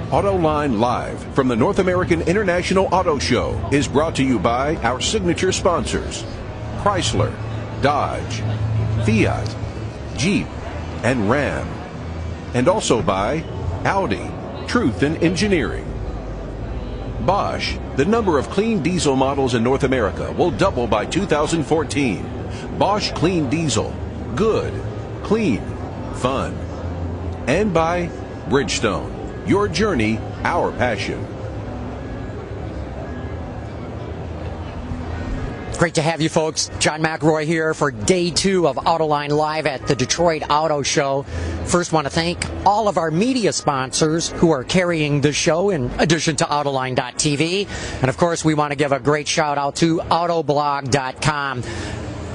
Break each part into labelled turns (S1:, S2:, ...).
S1: Autoline Live from the North American International Auto Show is brought to you by our signature sponsors, Chrysler, Dodge, Fiat, Jeep, and Ram. And also by Audi, Truth in Engineering. Bosch, the number of clean diesel models in North America will double by 2014. Bosch Clean Diesel. Good, clean, fun. And by Bridgestone. Your journey, our passion.
S2: Great to have you folks. John McElroy here for day 2 of Autoline Live at the Detroit Auto Show. First, want to thank all of our media sponsors who are carrying the show in addition to Autoline.tv. And of course, we want to give a great shout out to Autoblog.com.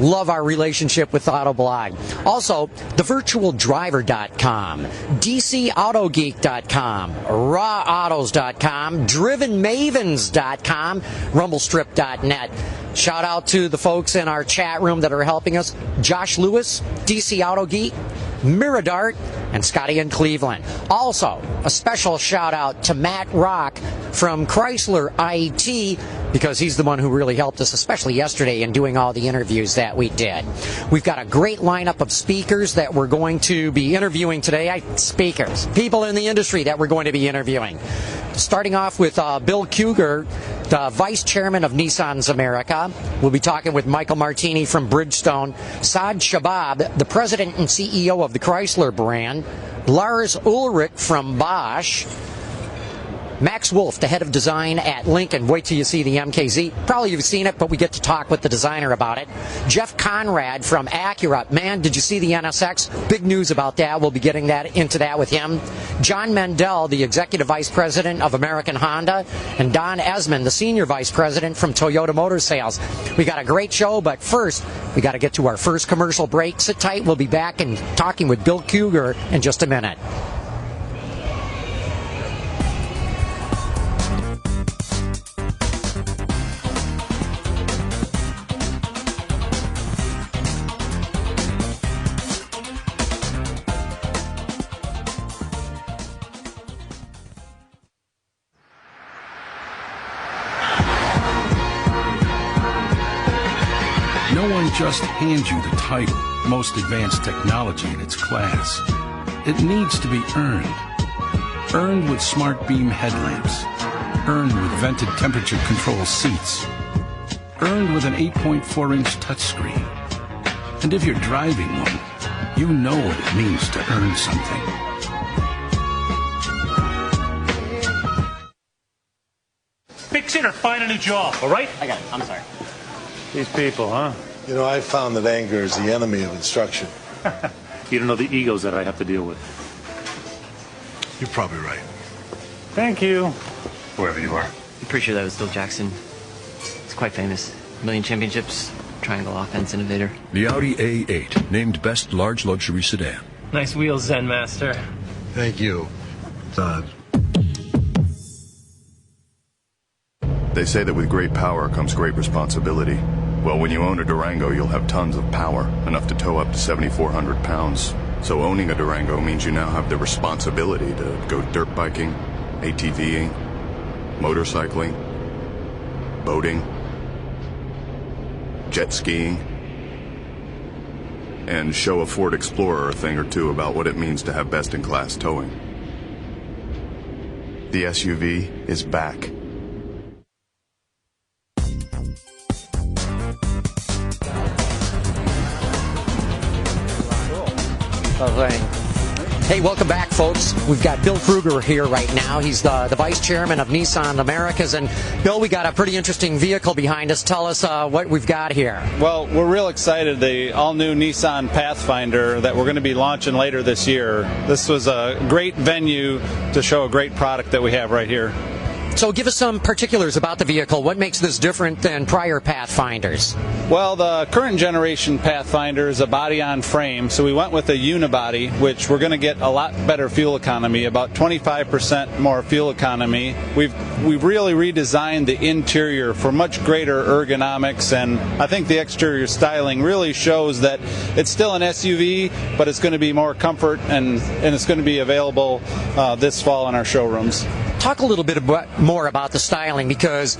S2: Love our relationship with Autoblog. Also, thevirtualdriver.com, DCAutogeek.com, RawAutos.com, DrivenMavens.com, RumbleStrip.net. Shout out to the folks in our chat room that are helping us. Josh Lewis, DC Auto Geek, Miradart, and Scotty in Cleveland. Also, a special shout out to Matt Rock from Chrysler IT, because he's the one who really helped us, especially yesterday, in doing all the interviews that we did. We've got a great lineup of speakers that we're going to be interviewing today. Speakers, people in the industry that we're going to be interviewing. Starting off with Bill Kuger, the Vice Chairman of Nissan's America. We'll be talking with Michael Martini from Bridgestone, Saad Shabab, the President and CEO of the Chrysler brand, Lars Ulrich from Bosch, Max Wolf, the head of design at Lincoln. Wait till you see the MKZ. Probably you've seen it, but we get to talk with the designer about it. Jeff Conrad from Acura. Man, did you see the NSX? Big news about that. We'll be getting into that with him. John Mendel, the executive vice president of American Honda, and Don Esmond, the senior vice president from Toyota Motor Sales. We got a great show, but first, we got to get to our first commercial break. Sit tight. We'll be back and talking with Bill Kuger in just a minute.
S3: No one just hands you the title, most advanced technology in its class. It needs to be earned. Earned with smart beam headlamps. Earned with vented temperature control seats. Earned with an 8.4-inch touchscreen. And if you're driving one, you know what it means to earn something.
S4: Fix it or find a new job, all right?
S5: I got it. I'm sorry.
S4: These people, huh?
S6: You know, I found that anger is the enemy of instruction.
S4: You don't know the egos that I have to deal with.
S6: You're probably right.
S4: Thank you. Whoever you are.
S5: I'm pretty sure that was Bill Jackson. He's quite famous. 1 million championships, triangle offense innovator.
S1: The Audi A8, named Best Large Luxury Sedan.
S7: Nice wheels, Zen Master.
S6: Thank you.
S8: They say that with great power comes great responsibility. Well, when you own a Durango, you'll have tons of power, enough to tow up to 7,400 pounds. So owning a Durango means you now have the responsibility to go dirt biking, ATVing, motorcycling, boating, jet skiing, and show a Ford Explorer a thing or two about what it means to have best-in-class towing. The SUV is back.
S2: Hey, welcome back, folks. We've got Bill Kruger here right now. He's the vice chairman of Nissan Americas. And Bill, we got a pretty interesting vehicle behind us. Tell us what we've got here.
S9: Well, we're real excited. The all-new Nissan Pathfinder that we're going to be launching later this year. This was a great venue to show a great product that we have right here.
S2: So give us some particulars about the vehicle. What makes this different than prior Pathfinders?
S9: Well, the current generation Pathfinder is a body-on-frame, so we went with a unibody, which we're going to get a lot better fuel economy, about 25% more fuel economy. We've really redesigned the interior for much greater ergonomics, and I think the exterior styling really shows that it's still an SUV, but it's going to be more comfort, and it's going to be available this fall in our showrooms.
S2: Talk a little bit more about the styling, because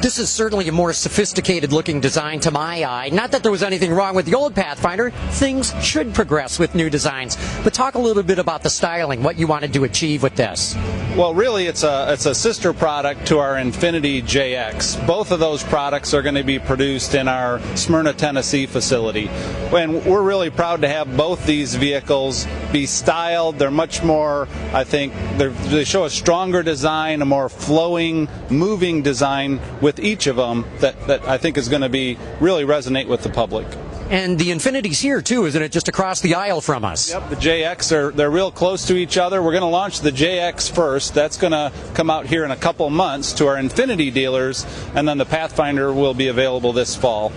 S2: this is certainly a more sophisticated looking design to my eye. Not that there was anything wrong with the old Pathfinder. Things should progress with new designs. But talk a little bit about the styling, what you wanted to achieve with this.
S9: Well, really, it's a sister product to our Infinity JX. Both of those products are going to be produced in our Smyrna, Tennessee facility. And we're really proud to have both these vehicles be styled. They're much more, I think, they show a stronger design, a more flowing, moving design with each of them that I think is going to be really resonate with the public.
S2: And the Infinity's here too, isn't it? Just across the aisle from us.
S9: Yep, the JX they're real close to each other. We're going to launch the JX first. That's going to come out here in a couple months to our Infinity dealers, and then the Pathfinder will be available this fall.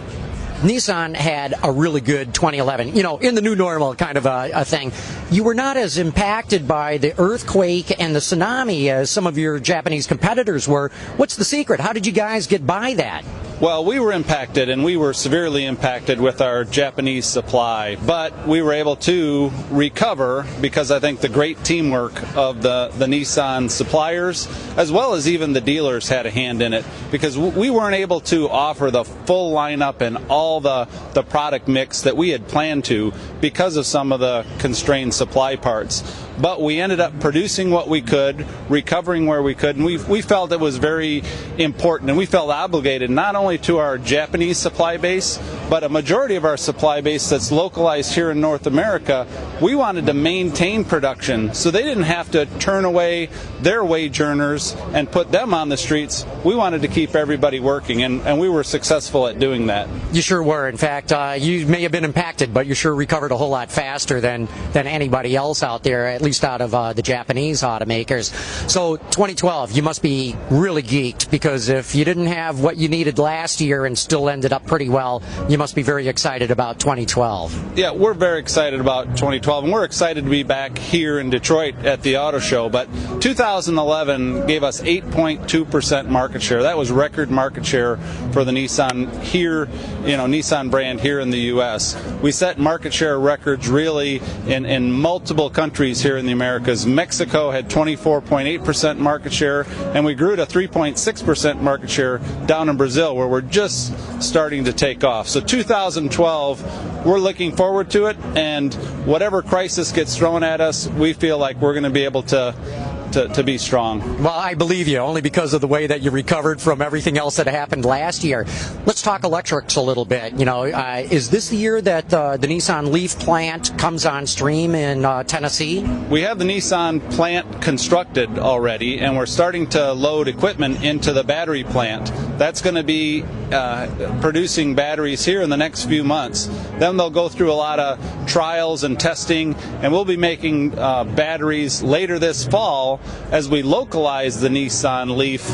S2: Nissan had a really good 2011, in the new normal kind of a thing. You were not as impacted by the earthquake and the tsunami as some of your Japanese competitors were. What's the secret? How did you guys get by that?
S9: Well, we were impacted, and we were severely impacted with our Japanese supply, but we were able to recover because I think the great teamwork of the Nissan suppliers, as well as even the dealers, had a hand in it, because we weren't able to offer the full lineup and all the product mix that we had planned to because of some of the constrained supply parts. But we ended up producing what we could, recovering where we could, and we felt it was very important, and we felt obligated not only to our Japanese supply base, but a majority of our supply base that's localized here in North America. We wanted to maintain production so they didn't have to turn away their wage earners and put them on the streets. We wanted to keep everybody working, and we were successful at doing that.
S2: You sure were. In fact, you may have been impacted, but you sure recovered a whole lot faster than anybody else out there, at least out of the Japanese automakers. So 2012, you must be really geeked, because if you didn't have what you needed last year and still ended up pretty well, you must be very excited about 2012.
S9: Yeah, we're very excited about 2012, and we're excited to be back here in Detroit at the auto show. But 2011 gave us 8.2% market share. That was record market share for the Nissan here, Nissan brand here in the U.S. We set market share records really in multiple countries here in the Americas. Mexico had 24.8% market share, and we grew to 3.6% market share down in Brazil, where we're just starting to take off. So 2012, we're looking forward to it, and whatever crisis gets thrown at us, we feel like we're going to be able to be strong.
S2: Well, I believe you, only because of the way that you recovered from everything else that happened last year. Let's talk electrics a little bit. Is this the year that the Nissan Leaf plant comes on stream in Tennessee?
S9: We have the Nissan plant constructed already, and we're starting to load equipment into the battery plant. That's going to be producing batteries here in the next few months. Then they'll go through a lot of trials and testing, and we'll be making batteries later this fall as we localize the Nissan Leaf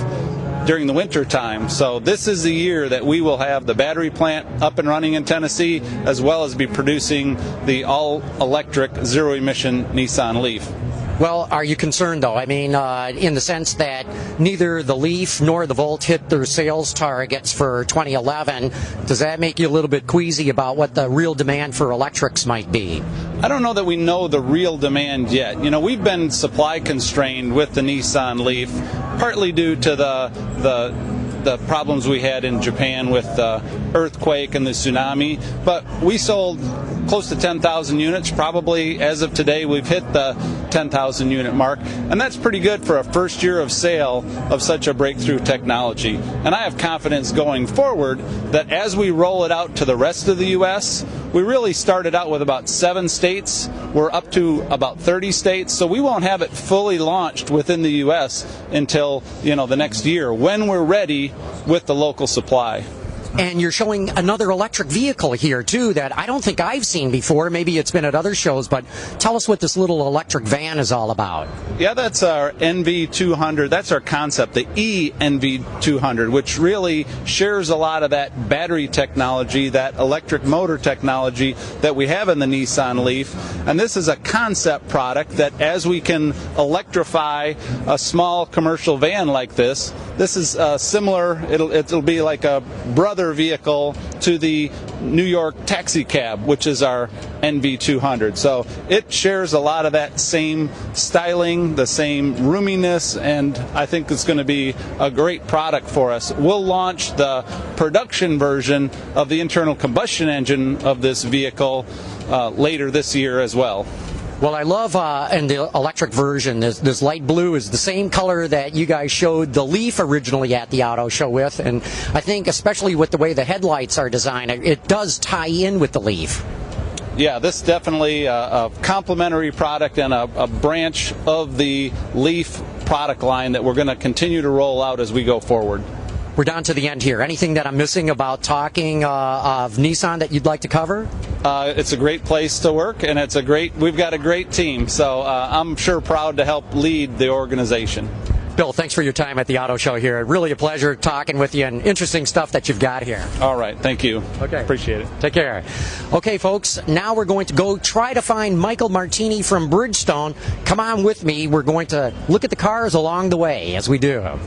S9: during the winter time. So this is the year that we will have the battery plant up and running in Tennessee, as well as be producing the all-electric, zero-emission Nissan Leaf.
S2: Well, are you concerned, though? I mean, in the sense that neither the Leaf nor the Volt hit their sales targets for 2011. Does that make you a little bit queasy about what the real demand for electrics might be?
S9: I don't know that we know the real demand yet. We've been supply constrained with the Nissan Leaf, partly due to the problems we had in Japan with the earthquake and the tsunami, but we sold close to 10,000 units. Probably as of today we've hit the 10,000 unit mark, and that's pretty good for a first year of sale of such a breakthrough technology. And I have confidence going forward that as we roll it out to the rest of the U.S., we really started out with about 7 states. We're up to about 30 states, so we won't have it fully launched within the U.S. until the next year, when we're ready with the local supply.
S2: And you're showing another electric vehicle here, too, that I don't think I've seen before. Maybe it's been at other shows, but tell us what this little electric van is all about.
S9: Yeah, that's our NV200. That's our concept, the eNV200, which really shares a lot of that battery technology, that electric motor technology that we have in the Nissan Leaf. And this is a concept product that, as we can electrify a small commercial van like this is similar. It'll be like a brother other vehicle to the New York taxi cab, which is our NV200. So it shares a lot of that same styling, the same roominess, and I think it's going to be a great product for us. We'll launch the production version of the internal combustion engine of this vehicle later this year as well.
S2: Well, I love in the electric version, this light blue is the same color that you guys showed the Leaf originally at the auto show with, and I think especially with the way the headlights are designed, it does tie in with the Leaf.
S9: Yeah, this is definitely a complementary product and a branch of the Leaf product line that we're going to continue to roll out as we go forward.
S2: We're down to the end here. Anything that I'm missing about talking of Nissan that you'd like to cover?
S9: It's a great place to work, and we've got a great team, so I'm sure proud to help lead the organization.
S2: Bill, thanks for your time at the auto show here. Really a pleasure talking with you and interesting stuff that you've got here.
S9: All right, thank you.
S2: Okay.
S9: Appreciate it.
S2: Take care. Okay, folks, now we're going to go try to find Michael Martini from Bridgestone. Come on with me. We're going to look at the cars along the way as we do.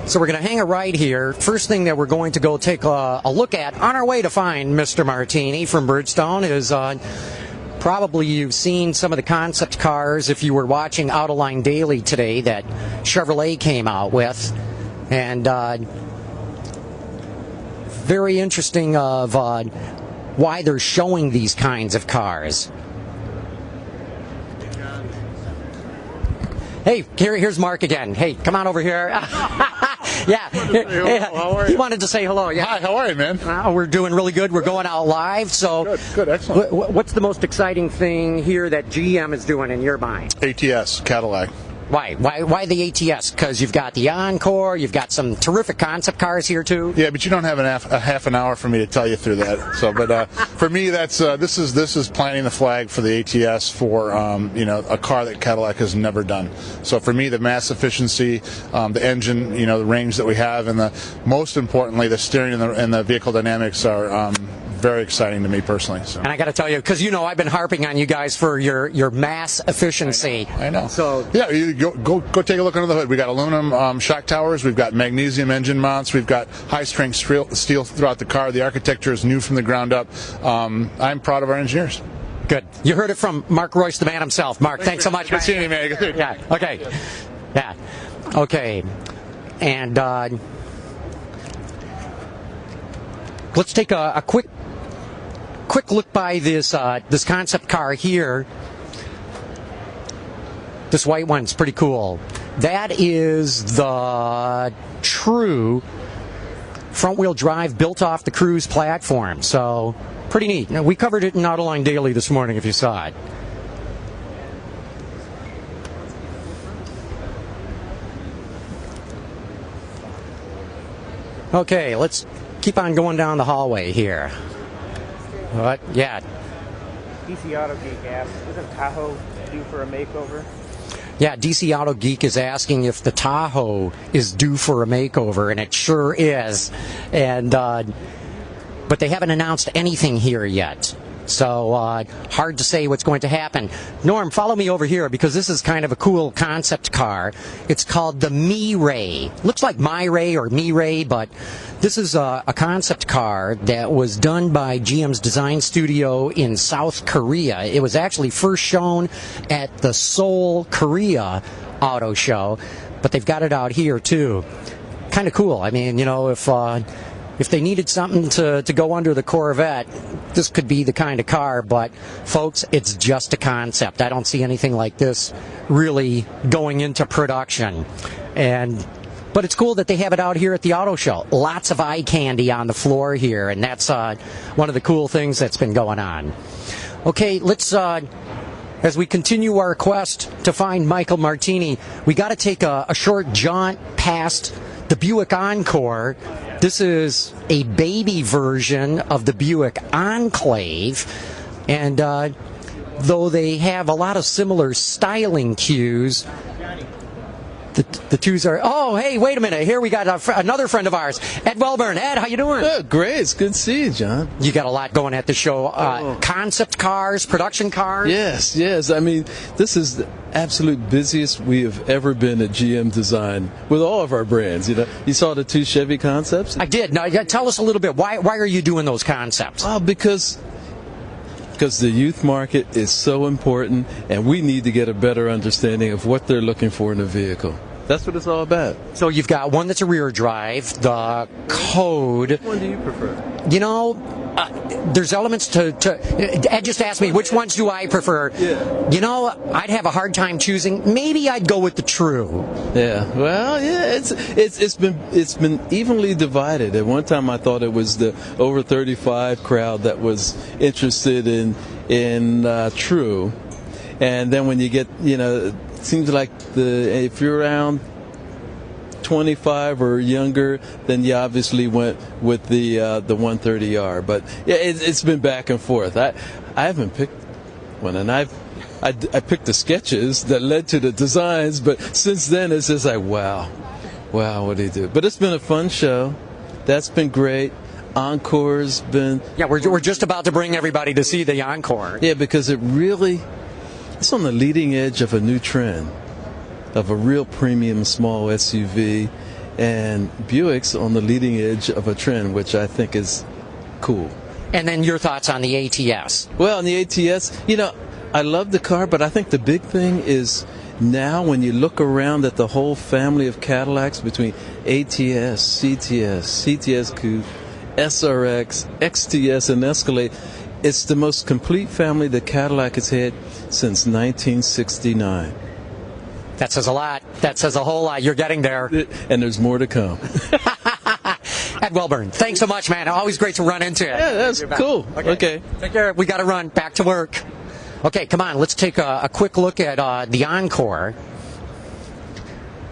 S2: So we're going to hang a right here. First thing that we're going to go take a look at on our way to find Mr. Martini from Bridgestone is probably you've seen some of the concept cars if you were watching Autoline Daily today that Chevrolet came out with. And very interesting of why they're showing these kinds of cars. Hey, here's Mark again. Hey, come on over here. Yeah.
S10: Hey, how are you?
S2: He wanted to say hello. Yeah.
S10: Hi, how are you, man?
S2: We're doing really good. We're going out live. So,
S10: Good, excellent.
S2: What's the most exciting thing here that GM is doing in your mind?
S10: ATS, Cadillac.
S2: Why the ATS? Because you've got the Encore, you've got some terrific concept cars here too.
S10: Yeah, but you don't have a half an hour for me to tell you through that. So, but for me, that's this is planting the flag for the ATS for a car that Cadillac has never done. So for me, the mass efficiency, the engine, the range that we have, and most importantly, the steering and the vehicle dynamics are very exciting to me personally. So.
S2: And I got to tell you, because I've been harping on you guys for your mass efficiency.
S10: I know.
S2: So
S10: yeah, you go take a look under the hood. We got aluminum shock towers. We've got magnesium engine mounts. We've got high strength steel throughout the car. The architecture is new from the ground up. I'm proud of our engineers.
S2: Good. You heard it from Mark Royce, the man himself. Mark, thanks so much.
S10: Good seeing you, man. Good.
S2: Yeah. Okay. Yeah. Okay. And let's take a quick look by this concept car here. This white one's pretty cool. That is the true front-wheel drive built off the Cruise platform. So pretty neat. Now, we covered it in Autoline Daily this morning if you saw it. Okay, let's keep on going down the hallway here. What? Yeah.
S11: DC Auto Geek asks, isn't Tahoe due for a makeover?
S2: Yeah, DC Auto Geek is asking if the Tahoe is due for a makeover, and it sure is. And but they haven't announced anything here yet. So hard to say what's going to happen. Norm, follow me over here because this is kind of a cool concept car. It's called the Mi-Ray. Looks like My-Ray or Mi-Ray, but this is a concept car that was done by GM's design studio in South Korea. It was actually first shown at the Seoul, Korea auto show, but they've got it out here too. Kind of cool. I mean, if they needed something to go under the Corvette, this could be the kind of car, but folks, it's just a concept. I don't see anything like this really going into production. But it's cool that they have it out here at the auto show. Lots of eye candy on the floor here, and that's one of the cool things that's been going on. Okay, let's as we continue our quest to find Michael Martini, we got to take a short jaunt past the Buick Encore. This is a baby version of the Buick Enclave, and though they have a lot of similar styling cues, The twos are. Oh, hey, wait a minute. Here we got another friend of ours, Ed Welburn. Ed, how you doing?
S12: Great. It's good to see you, John.
S2: You got a lot going at the show. Concept cars, production cars.
S12: Yes. I mean, this is the absolute busiest we have ever been at GM Design with all of our brands. You know, you saw the 2 Chevy concepts.
S2: I did. Now, tell us a little bit. Why are you doing those concepts?
S12: Because the youth market is so important, and we need to get a better understanding of what they're looking for in a vehicle. That's what it's all about.
S2: So you've got one that's a rear drive, the Code.
S12: Which one do you prefer?
S2: You know, there's elements to Ed just asked me, which ones do I prefer?
S12: Yeah.
S2: You know, I'd have a hard time choosing. Maybe I'd go with the True.
S12: Yeah. Well, yeah, it's been evenly divided. At one time I thought it was the over 35 crowd that was interested in True. And then when you get, you know, it seems like if you're around 25 or younger, then you obviously went with the 130R. But yeah, it's been back and forth. I haven't picked one, and I picked the sketches that led to the designs. But since then, it's just like wow, what do you do? But it's been a fun show. That's been great. Encore's been.
S2: Yeah, we're just about to bring everybody to see the Encore.
S12: Yeah, because it's on the leading edge of a new trend, of a real premium small SUV, and Buick's on the leading edge of a trend, which I think is cool.
S2: And then your thoughts on the ATS?
S12: Well, on the ATS, you know, I love the car, but I think the big thing is now when you look around at the whole family of Cadillacs between ATS, CTS, CTS Coupe, SRX, XTS, and Escalade, it's the most complete family that Cadillac has had since 1969.
S2: That says a lot. That says a whole lot. You're getting there.
S12: And there's more to come.
S2: Ed Welburn, thanks so much, man. Always great to run into you.
S12: Yeah, that's cool. Okay.
S2: Take care. We got to run. Back to work. Okay, come on. Let's take a quick look at the Encore.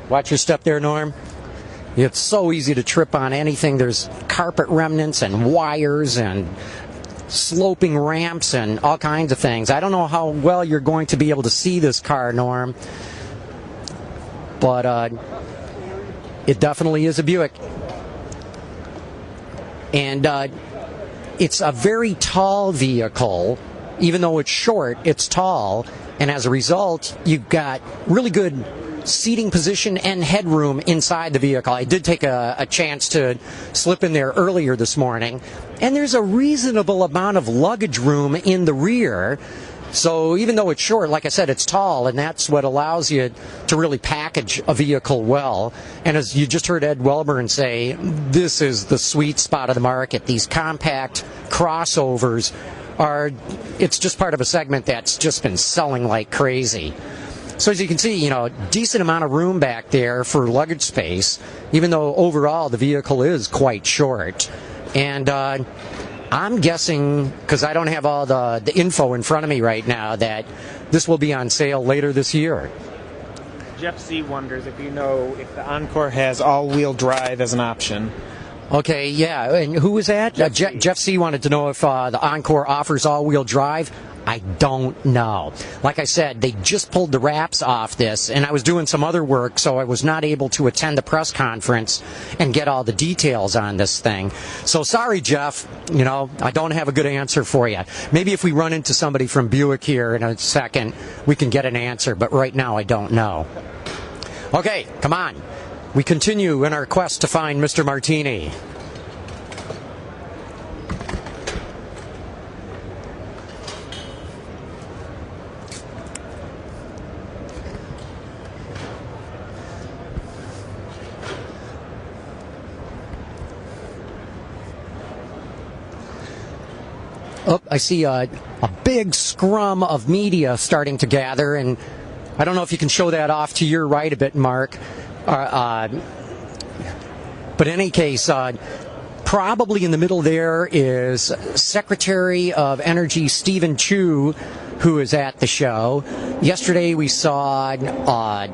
S2: Watch your step there, Norm. It's so easy to trip on anything. There's carpet remnants and wires and sloping ramps and all kinds of things. I don't know how well you're going to be able to see this car, Norm, but it definitely is a Buick. And it's a very tall vehicle. Even though it's short, it's tall, and as a result, you've got really good seating position and headroom inside the vehicle. I did take a chance to slip in there earlier this morning, and there's a reasonable amount of luggage room in the rear. So even though it's short, like I said, it's tall, and that's what allows you to really package a vehicle well. And as you just heard Ed Welburn say, this is the sweet spot of the market. These compact crossovers it's just part of a segment that's just been selling like crazy. So as you can see, decent amount of room back there for luggage space, even though overall the vehicle is quite short. And I'm guessing, because I don't have all the info in front of me right now, that this will be on sale later this year.
S11: Jeff C. wonders if you know if the Encore has all-wheel drive as an option.
S2: Okay, yeah. And who was that? Jeff C. wanted to know if the Encore offers all-wheel drive. I don't know. Like I said, they just pulled the wraps off this, and I was doing some other work, so I was not able to attend the press conference and get all the details on this thing. So sorry, Jeff. I don't have a good answer for you. Maybe if we run into somebody from Buick here in a second, we can get an answer, but right now I don't know. Okay, come on. We continue in our quest to find Mr. Martini. Oh, I see a big scrum of media starting to gather, and I don't know if you can show that off to your right a bit, Mark. But in any case, probably in the middle there is Secretary of Energy Stephen Chu, who is at the show. Yesterday we saw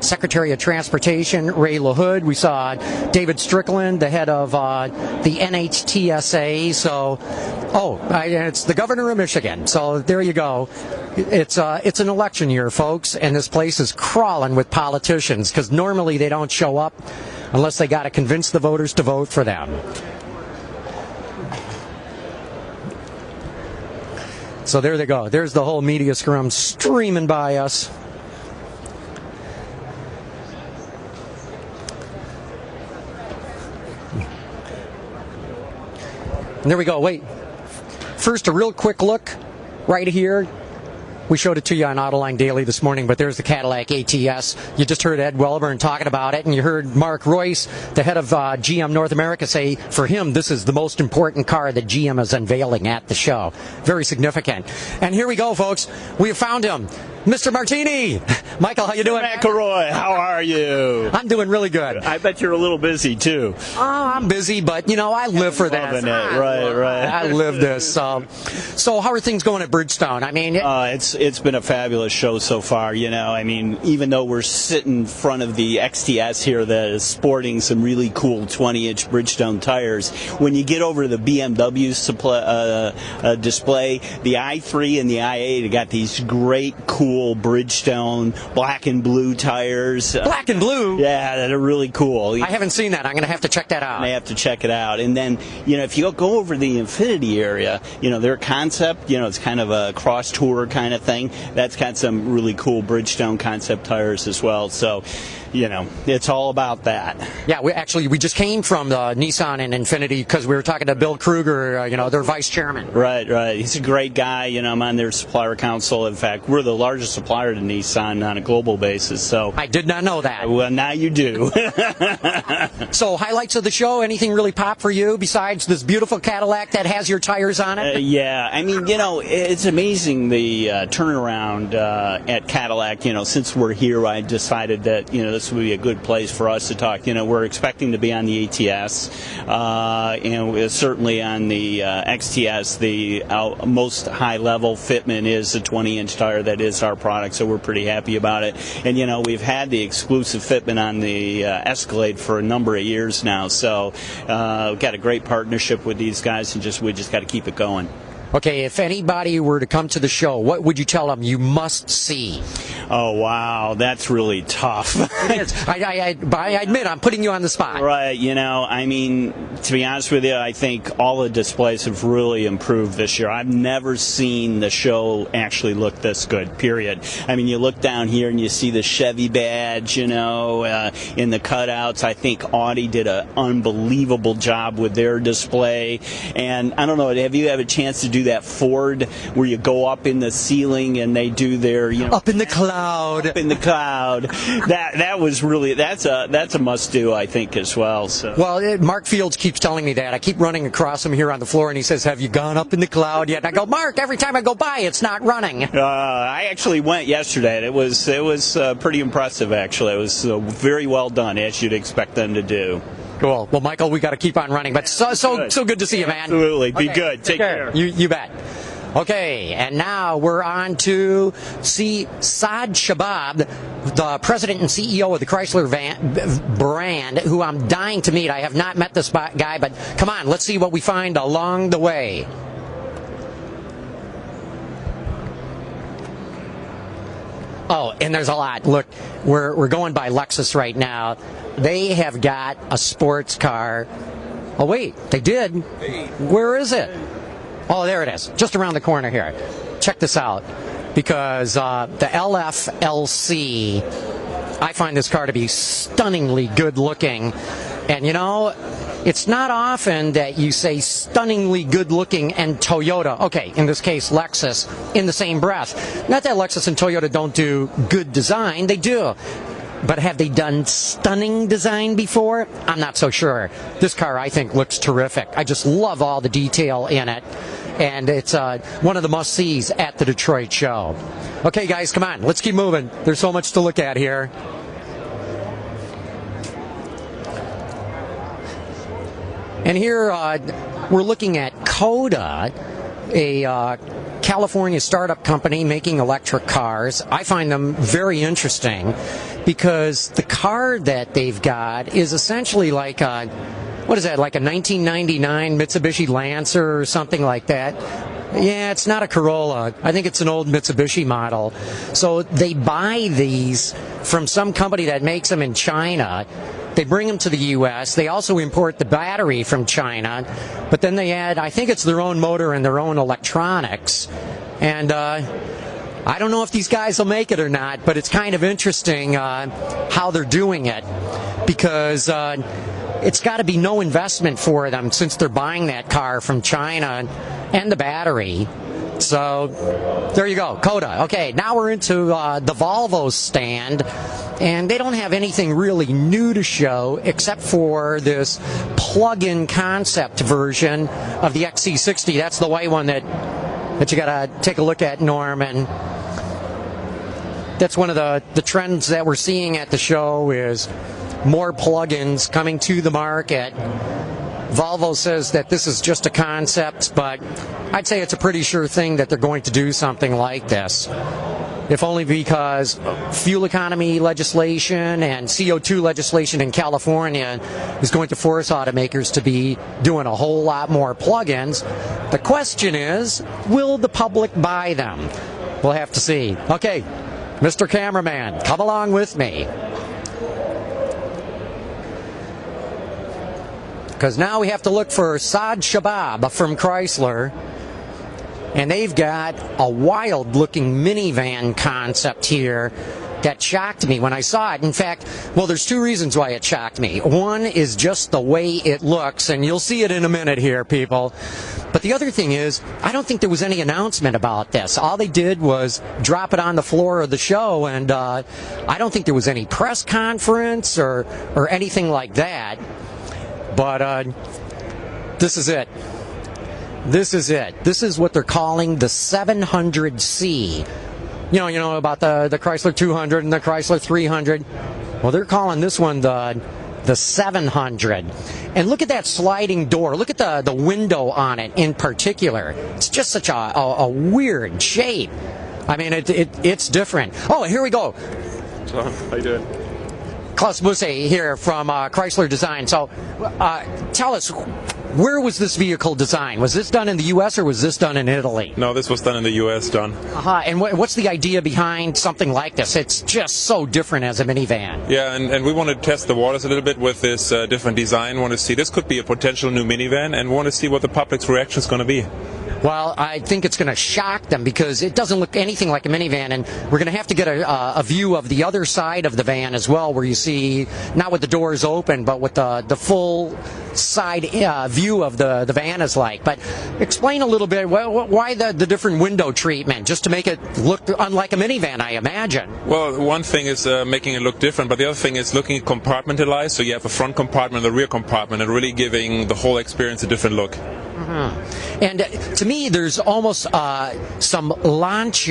S2: Secretary of Transportation Ray LaHood. We saw David Strickland, the head of the NHTSA. So, it's the governor of Michigan. So there you go. It's an election year, folks, and this place is crawling with politicians because normally they don't show up unless they got to convince the voters to vote for them. So there they go. There's the whole media scrum streaming by us. And there we go. Wait. First, a real quick look right here. We showed it to you on Autoline Daily this morning, but there's the Cadillac ATS. You just heard Ed Welburn talking about it, and you heard Mark Royce, the head of GM North America, say for him this is the most important car that GM is unveiling at the show. Very significant. And here we go, folks. We have found him. Mr. Martini. Michael, how you doing?
S13: McElroy, how are you?
S2: I'm doing really good.
S13: I bet you're a little busy, too.
S2: Oh, I'm busy, but, I live for this.
S13: Right.
S2: I live this. So how are things going at Bridgestone? I mean...
S13: It's been a fabulous show so far, even though we're sitting in front of the XTS here that is sporting some really cool 20-inch Bridgestone tires, when you get over to the BMW display, the i3 and the i8 have got these great, cool Bridgestone black and blue tires.
S2: Black and blue?
S13: Yeah, that are really cool.
S2: I haven't seen that. I'm going to have to check that out.
S13: I have to check it out. And then, if you go over the Infinity area, their concept, it's kind of a cross tour kind of thing. That's got some really cool Bridgestone concept tires as well. So, it's all about that.
S2: Yeah, we just came from the Nissan and Infinity because we were talking to Bill Kruger, their vice chairman.
S13: Right. He's a great guy. I'm on their supplier council. In fact, we're the largest supplier to Nissan on a global basis. So
S2: I did not know that.
S13: Well, now you do.
S2: So, highlights of the show, anything really pop for you besides this beautiful Cadillac that has your tires on it?
S13: Yeah, it's amazing the turnaround at Cadillac. Since we're here, I decided that, this would be a good place for us to talk. We're expecting to be on the ATS, and certainly on the XTS, the most high-level fitment is the 20-inch tire that is our product, so we're pretty happy about it. And, we've had the exclusive fitment on the Escalade for a number of years now, so we've got a great partnership with these guys, and we just got to keep it going.
S2: Okay, if anybody were to come to the show, what would you tell them you must see?
S13: Oh, wow, that's really tough.
S2: It is. I admit, I'm putting you on the spot.
S13: Right, to be honest with you, I think all the displays have really improved this year. I've never seen the show actually look this good, period. You look down here and you see the Chevy badge, in the cutouts. I think Audi did an unbelievable job with their display. And I don't know, have you had a chance to do that Ford where you go up in the ceiling and they do their
S2: up in the cloud.
S13: That was really that's a must do, I think, as well. So
S2: Mark Fields keeps telling me that. I keep running across him here on the floor and he says, have you gone up in the cloud yet? And I go, Mark, every time I go by it's not running.
S13: I actually went yesterday and it was pretty impressive, actually. It was very well done, as you'd expect them to do.
S2: Cool. Well, Michael, we got to keep on running, but so good to see you, man.
S13: Absolutely. Be good. Take care.
S2: You bet. Okay, and now we're on to see Saad Shabab, the president and CEO of the Chrysler brand, who I'm dying to meet. I have not met this guy, but come on, let's see what we find along the way. Oh, and there's a lot. Look, we're going by Lexus right now. They have got a sports car. Oh, wait, they did. Where is it? Oh, there it is, just around the corner here. Check this out, because the LF-LC, I find this car to be stunningly good looking. And it's not often that you say stunningly good looking and Toyota, okay, in this case Lexus, in the same breath. Not that Lexus and Toyota don't do good design, they do. But have they done stunning design before? I'm not so sure. This car, I think, looks terrific. I just love all the detail in it. And it's one of the must-sees at the Detroit show. Okay, guys, come on. Let's keep moving. There's so much to look at here. And here we're looking at Coda, a California startup company making electric cars. I find them very interesting because the car that they've got is essentially like a, what is that, like a 1999 Mitsubishi Lancer or something like that. Yeah, it's not a Corolla. I think it's an old Mitsubishi model. So they buy these from some company that makes them in China. They bring them to the U.S. They also import the battery from China, but then they add, I think it's their own motor and their own electronics. And I don't know if these guys will make it or not, but it's kind of interesting how they're doing it, because it's got to be no investment for them since they're buying that car from China and the battery. So there you go, Coda. Okay, now we're into the Volvo stand, and they don't have anything really new to show except for this plug-in concept version of the XC60. That's the white one that you got to take a look at, Norm. And that's one of the trends that we're seeing at the show is more plug-ins coming to the market. Volvo says that this is just a concept, but I'd say it's a pretty sure thing that they're going to do something like this. If only because fuel economy legislation and CO2 legislation in California is going to force automakers to be doing a whole lot more plug-ins. The question is, will the public buy them? We'll have to see. Okay, Mr. Cameraman, come along with me. Because now we have to look for Saad Shabab from Chrysler. And they've got a wild-looking minivan concept here that shocked me when I saw it. In fact, well, there's two reasons why it shocked me. One is just the way it looks, and you'll see it in a minute here, people. But the other thing is, I don't think there was any announcement about this. All they did was drop it on the floor of the show, and I don't think there was any press conference or anything like that. But this is it. This is it. This is what they're calling the 700C. You know about the Chrysler 200 and the Chrysler 300. Well, they're calling this one the 700. And look at that sliding door. Look at the window on it in particular. It's just such a weird shape. I mean, it's different. Oh, here we go.
S14: John, how you doing?
S2: Klaus Busse here from Chrysler Design. So tell us, where was this vehicle designed? Was this done in the U.S. or was this done in Italy?
S14: No, this was done in the U.S., John.
S2: And what's the idea behind something like this? It's just so different as a minivan.
S14: Yeah, and we want to test the waters a little bit with this different design. We want to see, this could be a potential new minivan, and we want to see what the public's reaction is going to be.
S2: Well, I think it's going to shock them because it doesn't look anything like a minivan, and we're going to have to get a view of the other side of the van as well, where you see, not with the doors open, but what the full side view of the van is like. But explain a little bit, why the different window treatment, just to make it look unlike a minivan, I imagine.
S14: Well, one thing is making it look different, but the other thing is looking compartmentalized, so you have a front compartment and a rear compartment, and really giving the whole experience a different look.
S2: Mm-hmm. And to me, there's almost some launch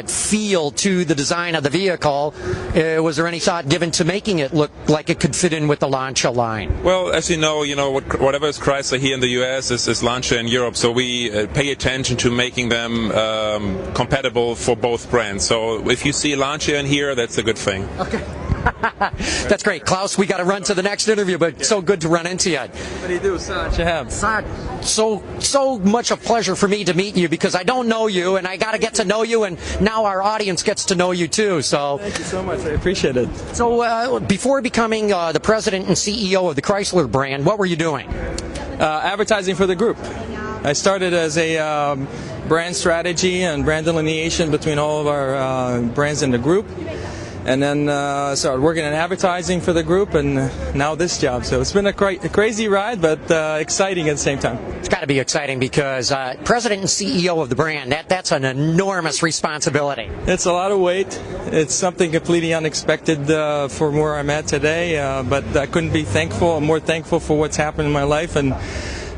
S2: feel to the design of the vehicle. Was there any thought given to making it look like it could fit in with the Lancia line?
S14: Well, as you know, whatever is Chrysler here in the U.S. is Lancia in Europe, so we pay attention to making them compatible for both brands. So if you see Lancia in here, that's a good thing.
S2: Okay. That's great. Klaus, we got to run to the next interview, but so good to run into you.
S15: What do you do, Saad Shahab?
S2: Saad, so much a pleasure for me to meet you because I don't know you, and I got to get to know you, and now our audience gets to know you too. So
S15: thank you so much. I appreciate it.
S2: So before becoming the president and CEO of the Chrysler brand, what were you doing?
S15: Advertising for the group. I started as a brand strategy and brand delineation between all of our brands in the group. And then started working in advertising for the group, and now this job. So it's been a crazy ride, but exciting at the same time.
S2: It's got to be exciting because president and CEO of the brand, that's an enormous responsibility.
S15: It's a lot of weight. It's something completely unexpected from where I'm at today, but I couldn't be more thankful for what's happened in my life, and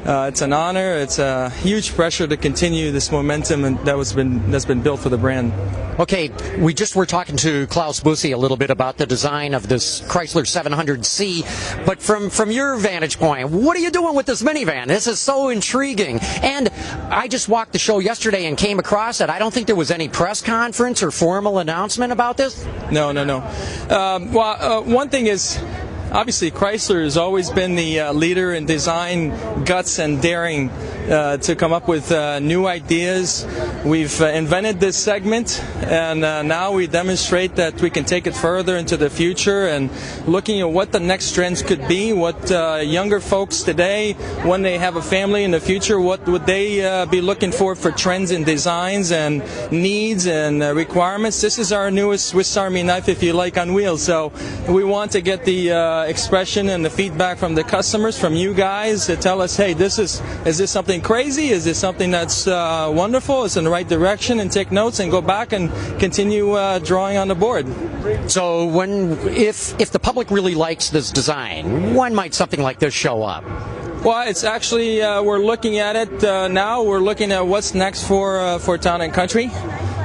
S15: It's an honor. It's a huge pressure to continue this momentum that's been built for the brand.
S2: Okay, we just were talking to Klaus Bussi a little bit about the design of this Chrysler 700C, but from your vantage point, what are you doing with this minivan? This is so intriguing. And I just walked the show yesterday and came across it. I don't think there was any press conference or formal announcement about this.
S15: No. One thing is, obviously, Chrysler has always been the leader in design, guts, and daring to come up with new ideas. We've invented this segment, and now we demonstrate that we can take it further into the future and looking at what the next trends could be, what younger folks today, when they have a family in the future, what would they be looking for trends in designs and needs and requirements. This is our newest Swiss Army knife, if you like, on wheels. So we want to get the expression and the feedback from the customers, from you guys, to tell us, hey, is this something crazy? Is this something that's wonderful? It's in the right direction, and take notes and go back and continue drawing on the board.
S2: So if the public really likes this design, when might something like this show up?
S15: Well, it's actually, we're looking at it now. We're looking at what's next for Town and Country.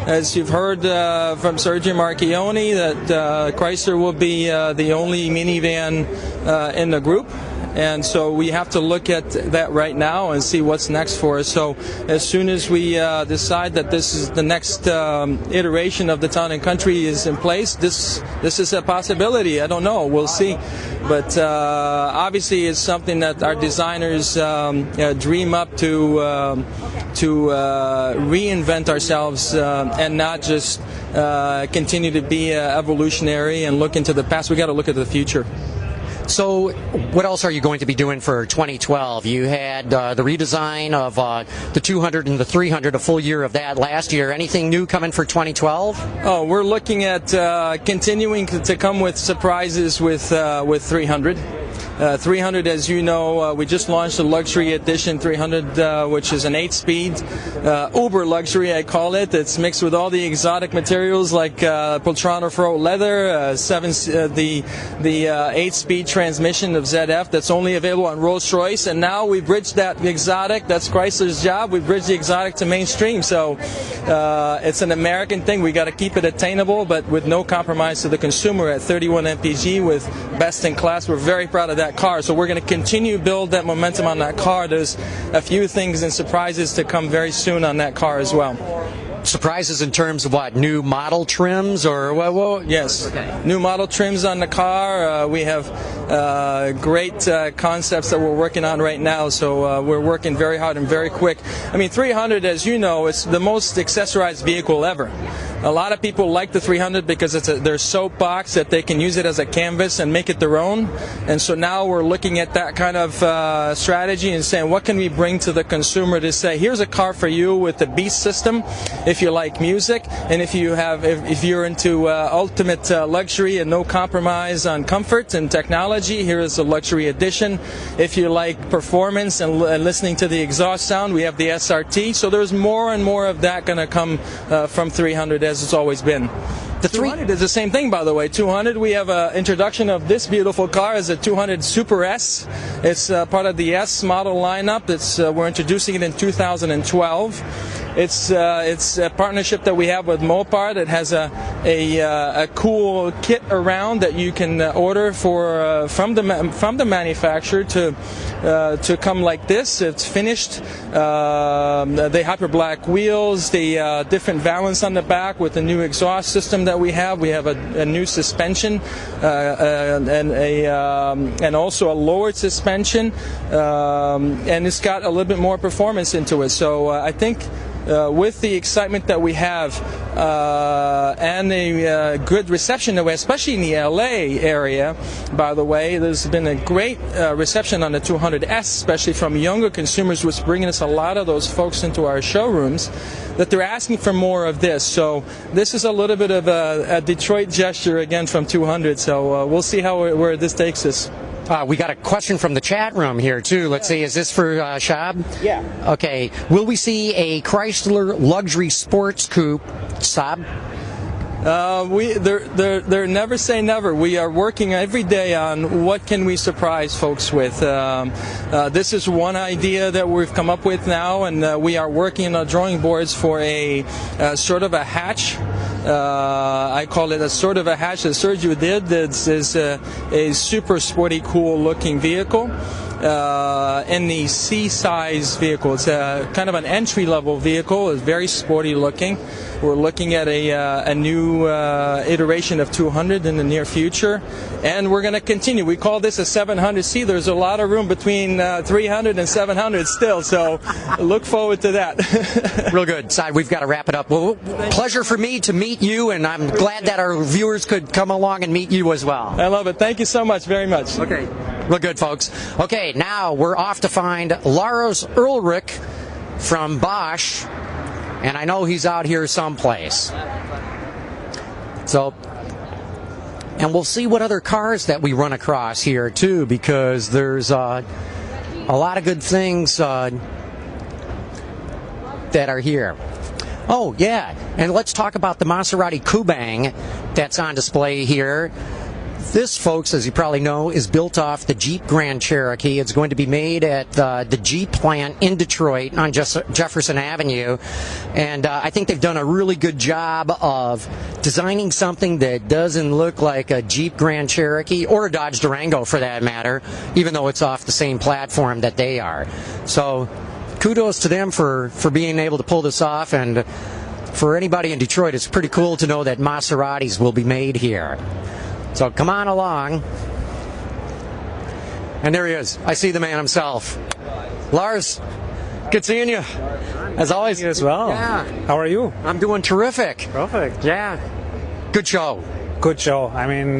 S15: As you've heard from Sergio Marchionne, that Chrysler will be the only minivan in the group. And so we have to look at that right now and see what's next for us. So as soon as we decide that this is the next iteration of the Town and Country is in place, this is a possibility. I don't know. We'll see. But obviously it's something that our designers dream up to reinvent ourselves and not just continue to be evolutionary and look into the past. We got to look at the future.
S2: So what else are you going to be doing for 2012? You had the redesign of the 200 and the 300, a full year of that last year. Anything new coming for 2012?
S15: Oh, we're looking at continuing to come with surprises with 300. 300, as you know, we just launched a luxury edition 300, which is an 8-speed uber luxury, I call it. It's mixed with all the exotic materials like Poltrona Fro leather, the 8-speed transmission of ZF that's only available on Rolls-Royce, and now we bridged that exotic. That's Chrysler's job. We bridged the exotic to mainstream. So it's an American thing. We got to keep it attainable, but with no compromise to the consumer at 31 mpg with best in class. We're very proud of that car, so we're going to continue to build that momentum on that car. There's a few things and surprises to come very soon on that car as well.
S2: Surprises in terms of what? New model trims or what?
S15: Yes, okay. New model trims on the car. We have great concepts that we're working on right now, so we're working very hard and very quick. I mean, 300, as you know, it's the most accessorized vehicle ever. A lot of people like the 300 because it's their soapbox, that they can use it as a canvas and make it their own. And so now we're looking at that kind of strategy and saying, what can we bring to the consumer to say, here's a car for you with the Beast system, if you like music, and if you're into ultimate luxury and no compromise on comfort and technology, here is a luxury edition. If you like performance and listening to the exhaust sound, we have the SRT. So there's more and more of that going to come from 300, as it's always been. The 200 is the same thing, by the way. 200, we have an introduction of this beautiful car as a 200 Super S. It's part of the S model lineup. We're introducing it in 2012. It's a partnership that we have with Mopar that has a cool kit around that you can order from the manufacturer to come like this. It's finished. The hyper black wheels, the different valance on the back with the new exhaust system that we have. We have a new suspension and also a lowered suspension, and it's got a little bit more performance into it. So I think with the excitement that we have and the good reception that we have, especially in the LA area, by the way, there's been a great reception on the 200S, especially from younger consumers, which is bringing us a lot of those folks into our showrooms, that they're asking for more of this. So this is a little bit of a Detroit gesture again from 200. So we'll see where this takes us.
S2: We got a question from the chat room here, too. Let's see, is this for Shab?
S11: Yeah.
S2: Okay. Will we see a Chrysler luxury sports coupe, Saab?
S15: They're never say never. We are working every day on what can we surprise folks with. This is one idea that we've come up with now, and we are working on drawing boards for a sort of a hatch. I call it a sort of a hatch that Sergio did. That is a super sporty, cool looking vehicle. In the C-size vehicle. It's kind of an entry-level vehicle. It's very sporty looking. We're looking at a new iteration of 200 in the near future, and we're going to continue. We call this a 700C. There's a lot of room between 300 and 700 still, so look forward to that.
S2: Real good. Si, we've got to wrap it up. Well, pleasure for me to meet you, and I'm glad that our viewers could come along and meet you as well.
S15: I love it. Thank you so much, very much.
S2: Okay. Real good, folks. Okay, now we're off to find Lars Ulrich from Bosch, and I know he's out here someplace. So, and we'll see what other cars that we run across here, too, because there's a lot of good things that are here. Oh, yeah, and let's talk about the Maserati Kubang that's on display here. This, folks, as you probably know, is built off the Jeep Grand Cherokee. It's going to be made at the Jeep plant in Detroit on Jefferson Avenue. And I think they've done a really good job of designing something that doesn't look like a Jeep Grand Cherokee or a Dodge Durango, for that matter, even though it's off the same platform that they are. So kudos to them for being able to pull this off. And for anybody in Detroit, it's pretty cool to know that Maseratis will be made here. So come on along. And there he is. I see the man himself. Lars, good seeing you. As always.
S16: You as well.
S2: Yeah.
S16: How are you?
S2: I'm doing terrific.
S16: Perfect.
S2: Yeah. Good show.
S16: Good show. I mean,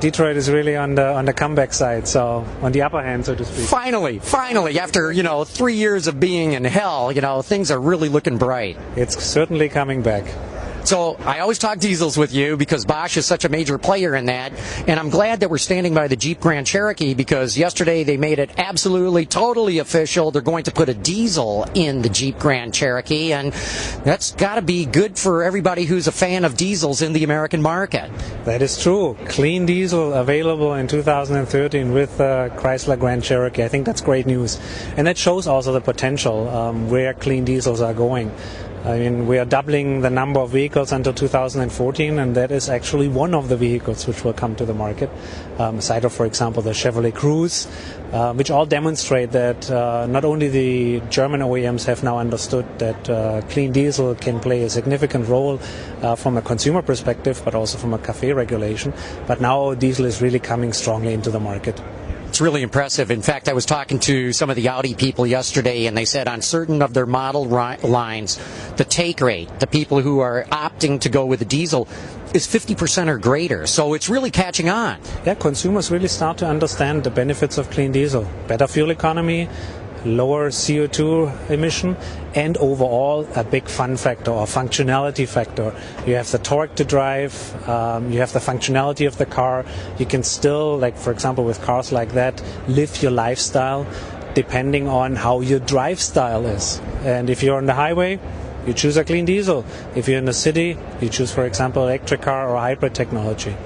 S16: Detroit is really on the comeback side, so on the upper hand, so to speak.
S2: Finally, after 3 years of being in hell, things are really looking bright.
S16: It's certainly coming back.
S2: So I always talk diesels with you because Bosch is such a major player in that, and I'm glad that we're standing by the Jeep Grand Cherokee because yesterday they made it absolutely, totally official. They're going to put a diesel in the Jeep Grand Cherokee, and that's got to be good for everybody who's a fan of diesels in the American market.
S16: That is true. Clean diesel available in 2013 with Chrysler Grand Cherokee. I think that's great news. And that shows also the potential where clean diesels are going. I mean, we are doubling the number of vehicles until 2014, and that is actually one of the vehicles which will come to the market. Aside of, for example, the Chevrolet Cruze, which all demonstrate that not only the German OEMs have now understood that clean diesel can play a significant role from a consumer perspective, but also from a CAFE regulation. But now diesel is really coming strongly into the market.
S2: It's really impressive. In fact, I was talking to some of the Audi people yesterday, and they said on certain of their model lines, the take rate, the people who are opting to go with the diesel, is 50% or greater. So it's really catching on.
S16: Yeah, consumers really start to understand the benefits of clean diesel. Better fuel economy, lower CO2 emission, and overall a big fun factor or functionality factor. You have the torque to drive, you have the functionality of the car. You can still, like for example with cars like that, live your lifestyle depending on how your drive style is. And if you're on the highway, you choose a clean diesel. If you're in the city, you choose, for example, electric car or hybrid technology.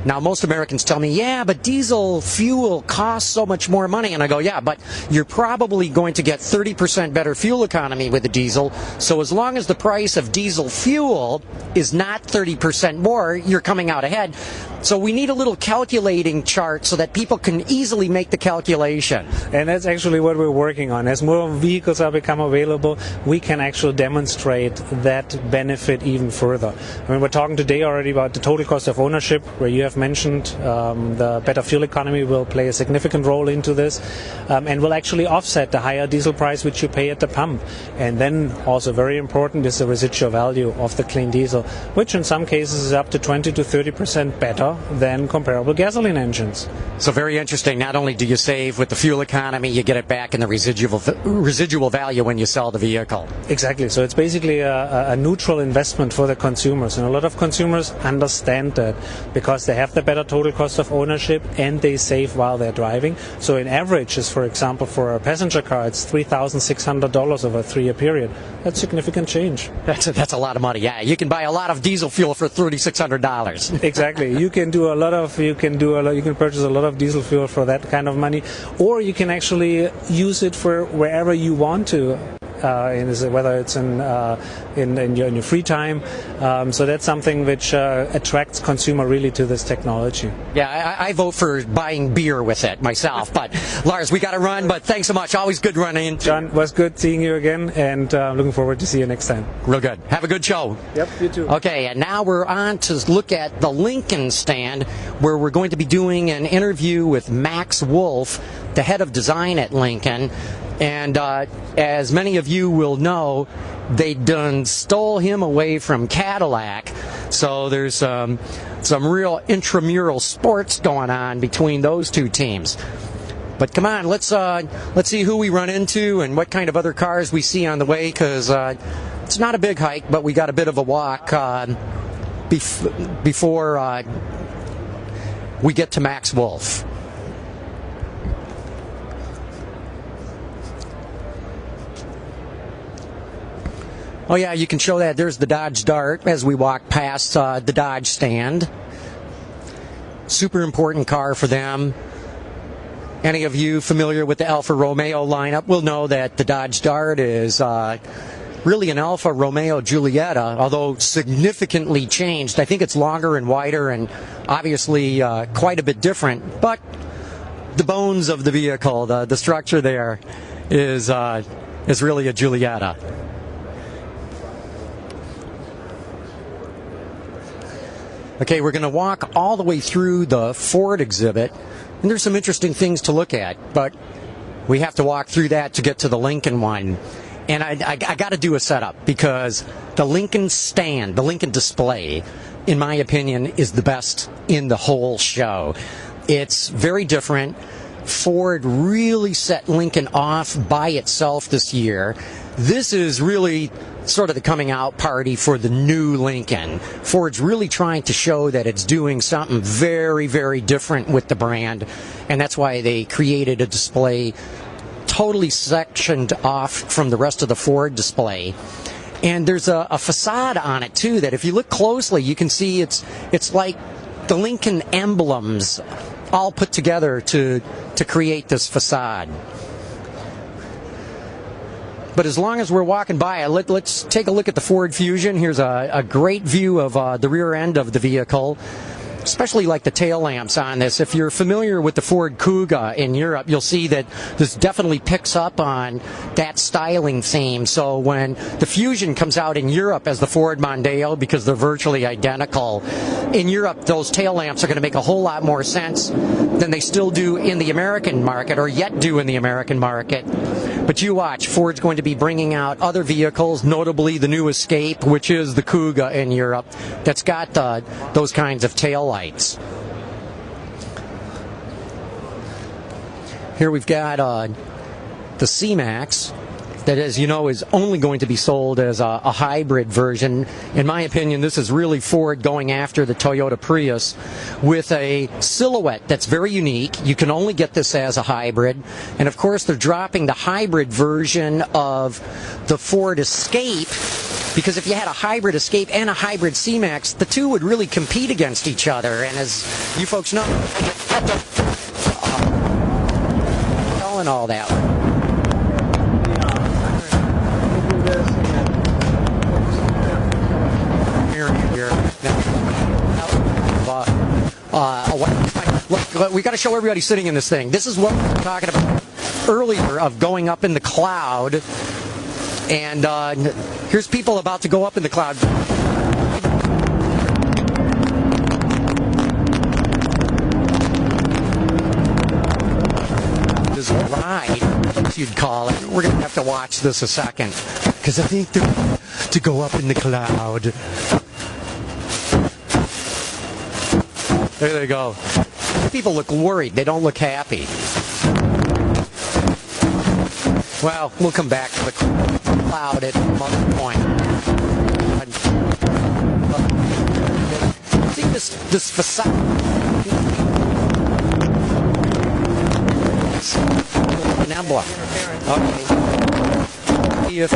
S2: Now, most Americans tell me, yeah, but diesel fuel costs so much more money. And I go, yeah, but you're probably going to get 30% better fuel economy with the diesel. So as long as the price of diesel fuel is not 30% more, you're coming out ahead. So we need a little calculating chart so that people can easily make the calculation.
S16: And that's actually what we're working on. As more vehicles are become available, we can actually demonstrate that benefit even further. I mean, we're talking today already about the total cost of ownership, where you have mentioned the better fuel economy will play a significant role into this, and will actually offset the higher diesel price which you pay at the pump. And then also very important is the residual value of the clean diesel, which in some cases is up to 20 to 30% better than comparable gasoline engines.
S2: So very interesting. Not only do you save with the fuel economy, you get it back in the residual value when you sell the vehicle.
S16: Exactly. So it's basically a neutral investment for the consumers. And a lot of consumers understand that because they have the better total cost of ownership, and they save while they're driving. So in average, for example, for a passenger car, it's $3,600 over a 3-year period. That's significant change.
S2: That's a lot of money. Yeah, you can buy a lot of diesel fuel for $3,600.
S16: Exactly. You can purchase a lot of diesel fuel for that kind of money, or you can actually use it for wherever you want to. Whether it's in your free time, so that's something which attracts consumer really to this technology.
S2: Yeah, I vote for buying beer with it myself. But Lars, we got to run. But thanks so much. Always good running.
S16: John, was good seeing you again, and looking forward to see you next time.
S2: Real good. Have a good show.
S16: Yep, you too.
S2: Okay, and now we're on to look at the Lincoln stand, where we're going to be doing an interview with Max Wolf, the head of design at Lincoln. And as many of you will know, they done stole him away from Cadillac. So there's some real intramural sports going on between those two teams. But come on, let's see who we run into and what kind of other cars we see on the way, because it's not a big hike, but we got a bit of a walk before we get to Max Wolf. Oh yeah, you can show that. There's the Dodge Dart as we walk past the Dodge stand. Super important car for them. Any of you familiar with the Alfa Romeo lineup will know that the Dodge Dart is really an Alfa Romeo Giulietta, although significantly changed. I think it's longer and wider and obviously quite a bit different. But the bones of the vehicle, the structure there, is really a Giulietta. Okay, we're going to walk all the way through the Ford exhibit, and there's some interesting things to look at, but we have to walk through that to get to the Lincoln one. And I got to do a setup, because the Lincoln stand, the Lincoln display, in my opinion, is the best in the whole show. It's very different. Ford really set Lincoln off by itself this year. This is really sort of the coming out party for the new Lincoln. Ford's really trying to show that it's doing something very, very different with the brand, and that's why they created a display totally sectioned off from the rest of the Ford display. And there's a facade on it too that if you look closely, you can see it's like the Lincoln emblems all put together to create this facade. But as long as we're walking by, let's take a look at the Ford Fusion. Here's a great view of the rear end of the vehicle, especially like the tail lamps on this. If you're familiar with the Ford Kuga in Europe, you'll see that this definitely picks up on that styling theme. So when the Fusion comes out in Europe as the Ford Mondeo, because they're virtually identical, in Europe those tail lamps are going to make a whole lot more sense than they still do in the American market, or yet do in the American market. But you watch, Ford's going to be bringing out other vehicles, notably the new Escape, which is the Kuga in Europe, that's got those kinds of tail lights. Here we've got the C-Max, that, as you know, is only going to be sold as a hybrid version. In my opinion, this is really Ford going after the Toyota Prius with a silhouette that's very unique. You can only get this as a hybrid. And of course, they're dropping the hybrid version of the Ford Escape, because if you had a hybrid Escape and a hybrid C-Max, the two would really compete against each other. And as you folks know, and all that. We got to show everybody sitting in this thing. This is what we were talking about earlier, of going up in the cloud. And here's people about to go up in the cloud. This ride, as you'd call it. We're going to have to watch this a second, because I think they're to go up in the cloud. There they go. People look worried. They don't look happy. Well, we'll come back to the cloud at some point. See this facade. problem. Okay. See if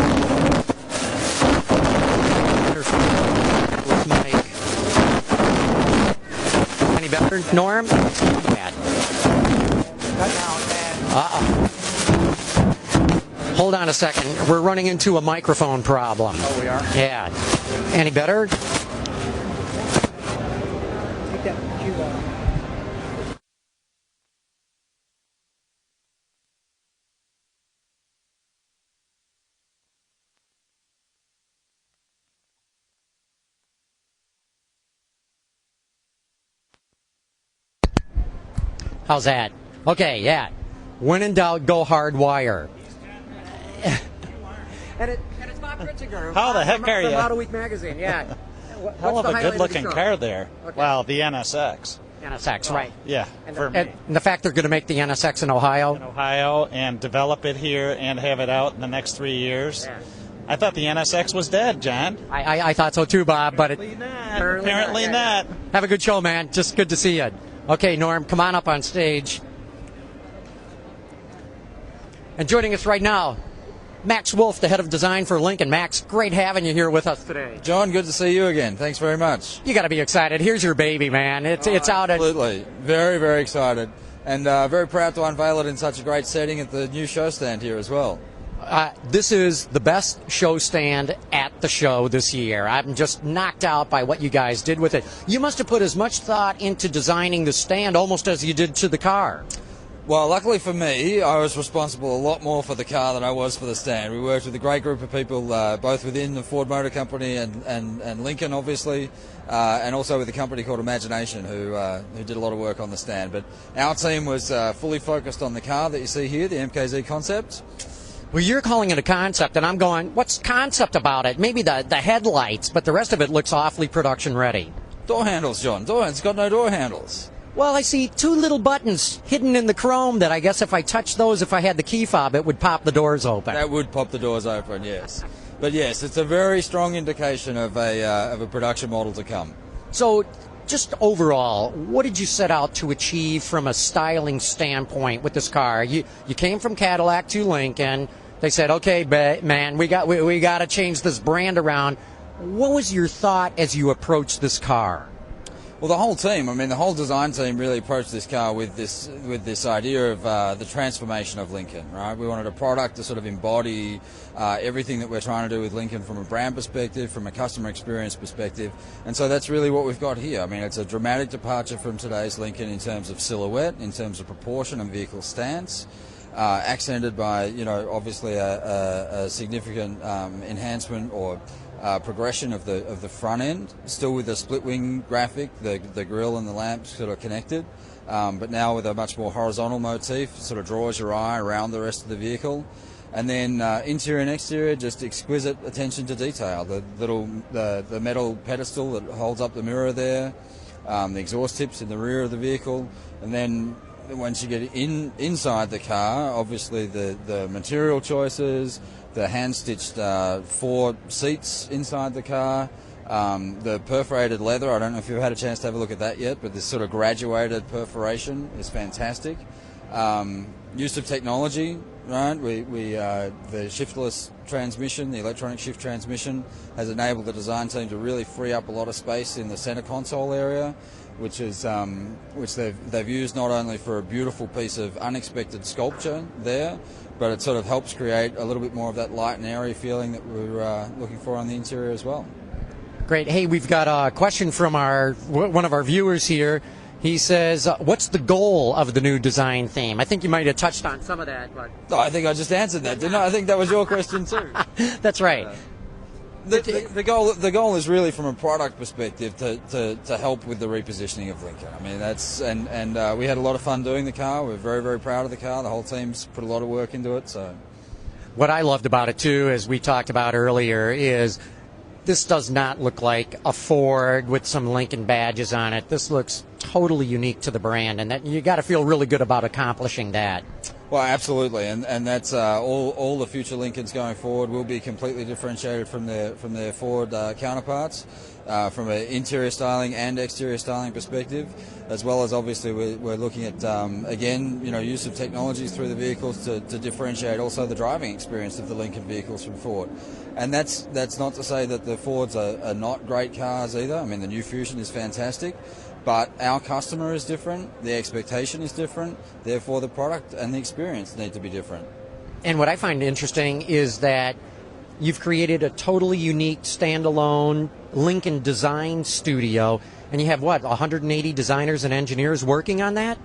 S2: with Mike. Any better, Norm? Bad. Hold on a second. We're running into a microphone problem.
S9: Oh, we are?
S2: Yeah. Any better? How's that? Okay, yeah. When in doubt, go hardwire. And it's Bob Ritzinger.
S17: How the heck are you?
S2: Model Week magazine, yeah.
S17: Hell of a good-looking car there.
S2: Okay.
S17: Well, the NSX.
S2: NSX, right.
S17: Yeah, for me.
S2: And the fact they're going to make the NSX in Ohio?
S17: In Ohio, and develop it here and have it out in the next 3 years. Yeah. I thought the NSX was dead, John.
S2: I thought so too, Bob, but
S17: Apparently not.
S2: Have a good show, man. Just good to see you. Okay, Norm, come on up on stage. And joining us right now, Max Wolf, the head of design for Lincoln. Max, great having you here with us today.
S18: John, good to see you again. Thanks very much.
S2: You got to be excited. Here's your baby, man. It's out.
S18: Absolutely. Very, very excited. And very proud to unveil it in such a great setting at the new show stand here as well.
S2: This is the best show stand at the show this year. I'm just knocked out by what you guys did with it. You must have put as much thought into designing the stand almost as you did to the car.
S18: Well, luckily for me, I was responsible a lot more for the car than I was for the stand. We worked with a great group of people, both within the Ford Motor Company and Lincoln, obviously, and also with a company called Imagination, who did a lot of work on the stand. But our team was fully focused on the car that you see here, the MKZ Concept.
S2: Well, you're calling it a concept, and I'm going, what's concept about it? Maybe the headlights, but the rest of it looks awfully production ready.
S18: Door handles, John. It's got no door handles.
S2: Well, I see two little buttons hidden in the chrome that I guess if I touched those, if I had the key fob, it would pop the doors open.
S18: That would pop the doors open, yes. But yes, it's a very strong indication of a production model to come.
S2: So, just overall, what did you set out to achieve from a styling standpoint with this car? You came from Cadillac to Lincoln. They said, okay, man, we got to change this brand around. What was your thought as you approached this car?
S18: Well, the whole team, the whole design team really approached this car with this idea of the transformation of Lincoln, right? We wanted a product to sort of embody everything that we're trying to do with Lincoln from a brand perspective, from a customer experience perspective, and so that's really what we've got here. It's a dramatic departure from today's Lincoln in terms of silhouette, in terms of proportion and vehicle stance, accented by, obviously a significant enhancement or progression of the front end, still with the split wing graphic, the grille and the lamps sort of connected, but now with a much more horizontal motif, sort of draws your eye around the rest of the vehicle. And then interior and exterior, just exquisite attention to detail. The metal pedestal that holds up the mirror there, the exhaust tips in the rear of the vehicle, and then once you get inside the car, obviously the material choices, the hand-stitched 4 seats inside the car, the perforated leather. I don't know if you've had a chance to have a look at that yet, but this sort of graduated perforation is fantastic. Use of technology, right? The shiftless transmission, the electronic shift transmission, has enabled the design team to really free up a lot of space in the center console area, which they've used not only for a beautiful piece of unexpected sculpture there, but it sort of helps create a little bit more of that light and airy feeling that we're looking for on the interior as well.
S2: Great. Hey, we've got a question from one of our viewers here. He says, what's the goal of the new design theme? I think you might have touched on some of that. But
S18: no, I think I just answered that, didn't I? I think that was your question too.
S2: That's right.
S18: The goal is really from a product perspective to help with the repositioning of Lincoln. We had a lot of fun doing the car. We're very, very proud of the car. The whole team's put a lot of work into it. So,
S2: what I loved about it too, as we talked about earlier, is this does not look like a Ford with some Lincoln badges on it. This looks totally unique to the brand, and that you got to feel really good about accomplishing that.
S18: Well, absolutely, and that's all the future Lincolns going forward will be completely differentiated from their Ford counterparts. from an interior styling and exterior styling perspective, as well as obviously we're looking at, again, use of technologies through the vehicles to differentiate also the driving experience of the Lincoln vehicles from Ford. And that's not to say that the Fords are not great cars either. I mean, the new Fusion is fantastic, but our customer is different, the expectation is different, therefore the product and the experience need to be different.
S2: And what I find interesting is that you've created a totally unique standalone Lincoln design studio, and you have 180 designers and engineers working on that?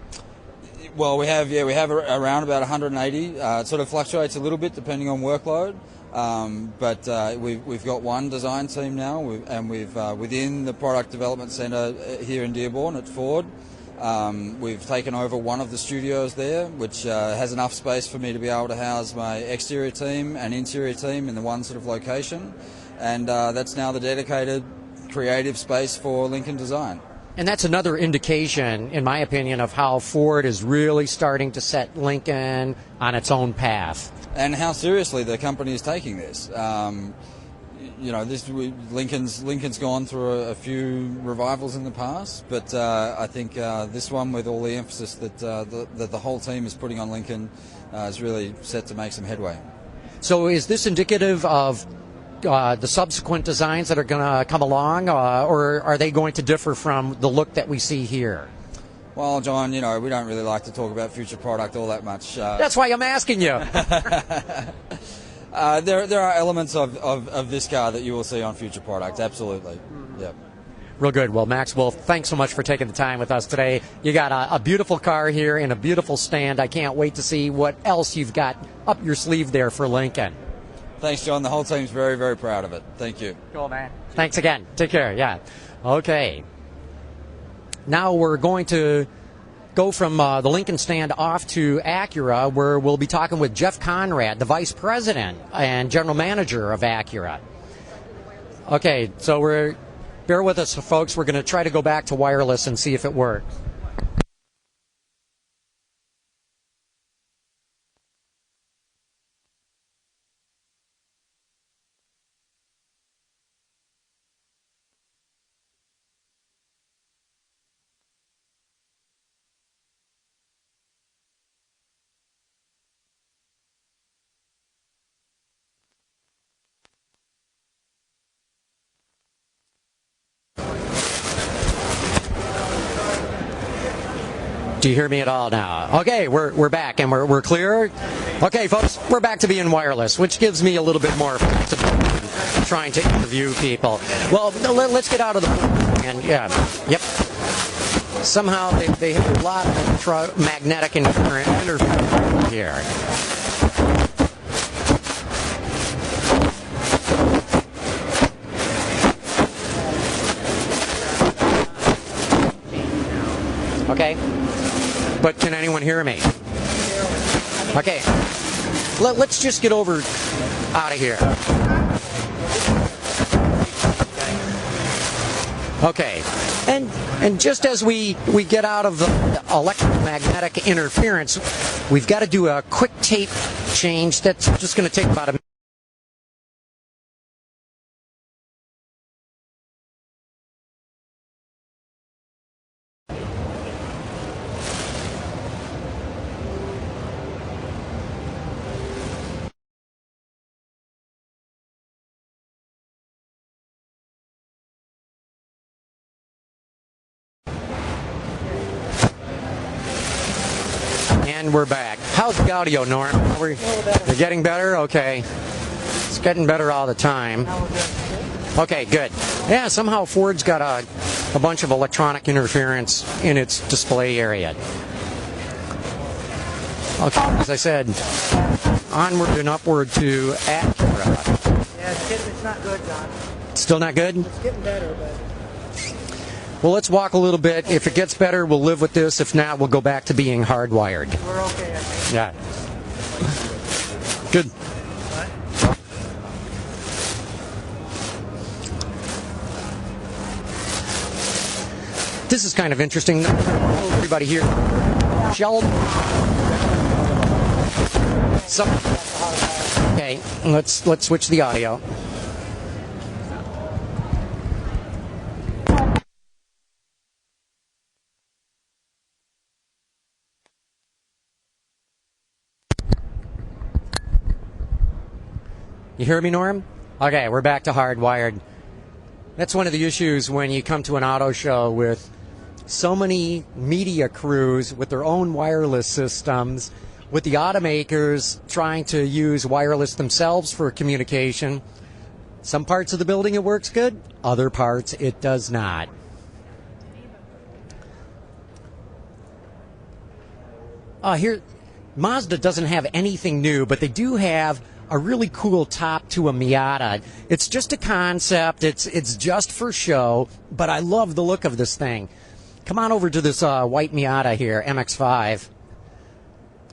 S18: Well, we have around about 180. It sort of fluctuates a little bit depending on workload, but we've got one design team now, and we've within the product development center here in Dearborn at Ford. We've taken over one of the studios there, which has enough space for me to be able to house my exterior team and interior team in the one sort of location, and that's now the dedicated creative space for Lincoln Design.
S2: And that's another indication, in my opinion, of how Ford is really starting to set Lincoln on its own path.
S18: And how seriously the company is taking this. Lincoln's gone through a few revivals in the past, but I think this one, with all the emphasis that the whole team is putting on Lincoln, is really set to make some headway.
S2: So is this indicative of the subsequent designs that are going to come along, or are they going to differ from the look that we see here?
S18: Well, John, we don't really like to talk about future product all that much.
S2: That's why I'm asking you.
S18: There are elements of this car that you will see on future products, absolutely. Yep.
S2: Real good. Well, Maxwell, thanks so much for taking the time with us today. You got a beautiful car here in a beautiful stand. I can't wait to see what else you've got up your sleeve there for Lincoln.
S18: Thanks, John. The whole team's very, very proud of it. Thank you.
S2: Cool, man. Thanks again. Take care. Yeah. Okay. Now we're going to go from the Lincoln stand off to Acura, where we'll be talking with Jeff Conrad, the Vice President and General Manager of Acura. Okay, so bear with us, folks. We're going to try to go back to wireless and see if it works. Do you hear me at all now? Okay, we're back and we're clear. Okay, folks, we're back to being wireless, which gives me a little bit more flexibility trying to interview people. Well, let's get out of the and yep. Somehow they have a lot of electromagnetic interference here. Okay. But can anyone hear me? Okay. Let's just get out of here. Okay. And just as we get out of the electromagnetic interference, we've got to do a quick tape change that's just going to take about a minute. And we're back. How's the audio, Norm? We're getting better? Okay. It's getting better all the time. Okay, good. Yeah, somehow Ford's got a bunch of electronic interference in its display area. Okay, as I said, onward and upward to Acura.
S19: Yeah, it's not good, John.
S2: Still not good?
S19: It's getting better, but...
S2: Well, let's walk a little bit. If it gets better, we'll live with this. If not, we'll go back to being hardwired.
S19: We're okay, I think.
S2: Yeah. Good. This is kind of interesting. Everybody here. Sheldon. Okay, let's switch the audio. You hear me, Norm? Okay, we're back to hardwired. That's one of the issues when you come to an auto show with so many media crews with their own wireless systems, with the automakers trying to use wireless themselves for communication. Some parts of the building it works good, other parts it does not. Here, Mazda doesn't have anything new, but they do have a really cool top to a Miata. It's just a concept. It's just for show, but I love the look of this thing. Come on over to this white Miata here, MX-5,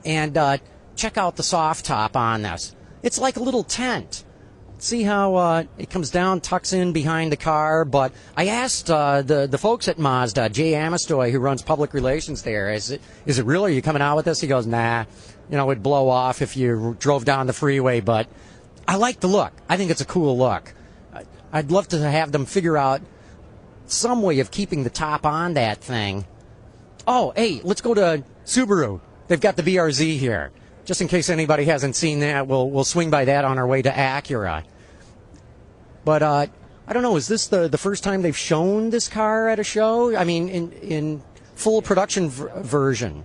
S2: and check out the soft top on this. It's like a little tent. See how it comes down, tucks in behind the car. But I asked the folks at Mazda, Jay Amistoy, who runs public relations there, is it really? Are you coming out with this? He goes, nah. It'd blow off if you drove down the freeway. But I like the look. I think it's a cool look. I'd love to have them figure out some way of keeping the top on that thing. Oh, hey, let's go to Subaru. They've got the BRZ here. Just in case anybody hasn't seen that, we'll swing by that on our way to Acura. But I don't know, is this the first time they've shown this car at a show? I mean, in full production version.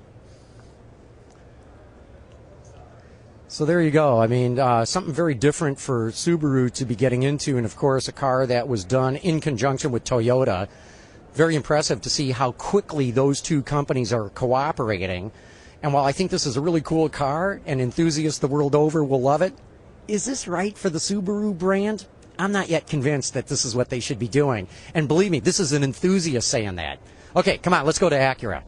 S2: So there you go. I mean, something very different for Subaru to be getting into, and of course a car that was done in conjunction with Toyota. Very impressive to see how quickly those two companies are cooperating. And while I think this is a really cool car and enthusiasts the world over will love it, is this right for the Subaru brand? I'm not yet convinced that this is what they should be doing. And believe me, this is an enthusiast saying that. Okay, come on, let's go to Acura.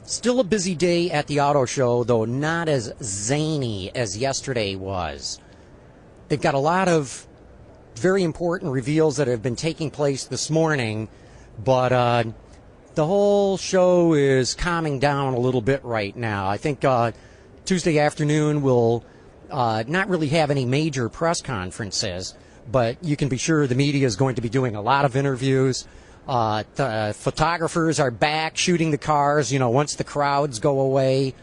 S2: Still a busy day at the auto show, though not as zany as yesterday was. They've got a lot of very important reveals that have been taking place this morning, but the whole show is calming down a little bit right now. I think Tuesday afternoon will not really have any major press conferences, but you can be sure the media is going to be doing a lot of interviews. The photographers are back shooting the cars, once the crowds go away.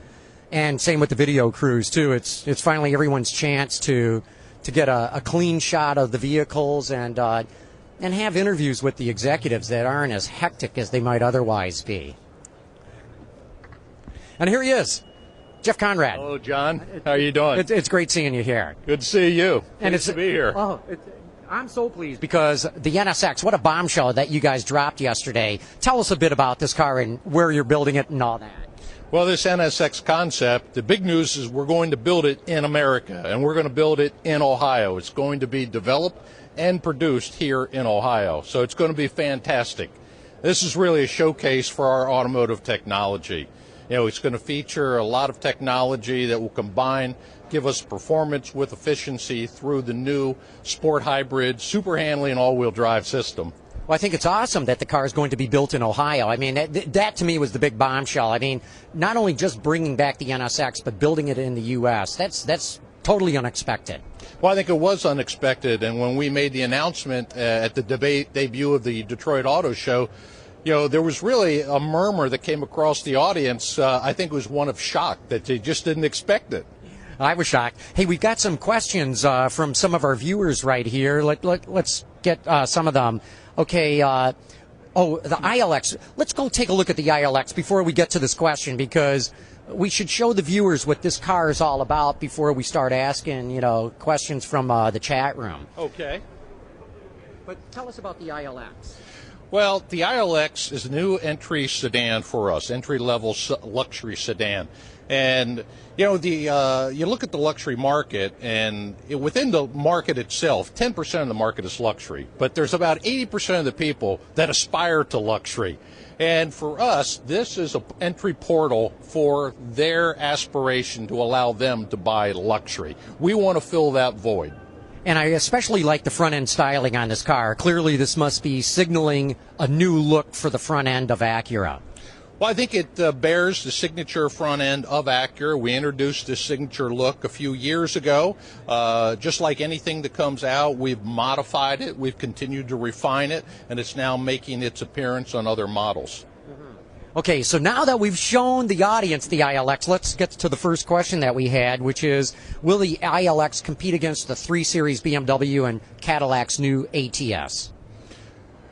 S2: And same with the video crews, too. It's finally everyone's chance to get a clean shot of the vehicles and have interviews with the executives that aren't as hectic as they might otherwise be. And here he is, Jeff Conrad.
S20: Hello, John. How are you doing?
S2: It's great seeing you here.
S20: Good to see you.
S2: And
S20: it's to be here.
S2: Oh, I'm so pleased because the NSX, what a bombshell that you guys dropped yesterday. Tell us a bit about this car and where you're building it and all that.
S20: Well, this NSX concept, the big news is we're going to build it in America, and we're going to build it in Ohio. It's going to be developed and produced here in Ohio, so it's going to be fantastic. This is really a showcase for our automotive technology. It's going to feature a lot of technology that will combine, give us performance with efficiency through the new sport hybrid, super handling, and all-wheel drive system.
S2: Well, I think it's awesome that the car is going to be built in Ohio. I mean, that to me was the big bombshell. I mean, not only just bringing back the NSX, but building it in the U.S. That's totally unexpected.
S20: Well, I think it was unexpected, and when we made the announcement at the debut of the Detroit Auto Show, there was really a murmur that came across the audience. I think it was one of shock that they just didn't expect it.
S2: I was shocked. Hey, we've got some questions from some of our viewers right here. Let's get some of them. Okay, the ILX. Let's go take a look at the ILX before we get to this question, because we should show the viewers what this car is all about before we start asking, questions from the chat room.
S20: Okay.
S2: But tell us about the ILX.
S20: Well, the ILX is a new entry sedan for us, entry-level luxury sedan. And, you look at the luxury market, and within the market itself, 10% of the market is luxury. But there's about 80% of the people that aspire to luxury. And for us, this is an entry portal for their aspiration to allow them to buy luxury. We want to fill that void.
S2: And I especially like the front-end styling on this car. Clearly, this must be signaling a new look for the front end of Acura.
S20: Well, I think it bears the signature front end of Acura. We introduced this signature look a few years ago. Just like anything that comes out, we've modified it, we've continued to refine it, and it's now making its appearance on other models.
S2: Okay, so now that we've shown the audience the ILX, let's get to the first question that we had, which is, will the ILX compete against the 3 Series BMW and Cadillac's new ATS?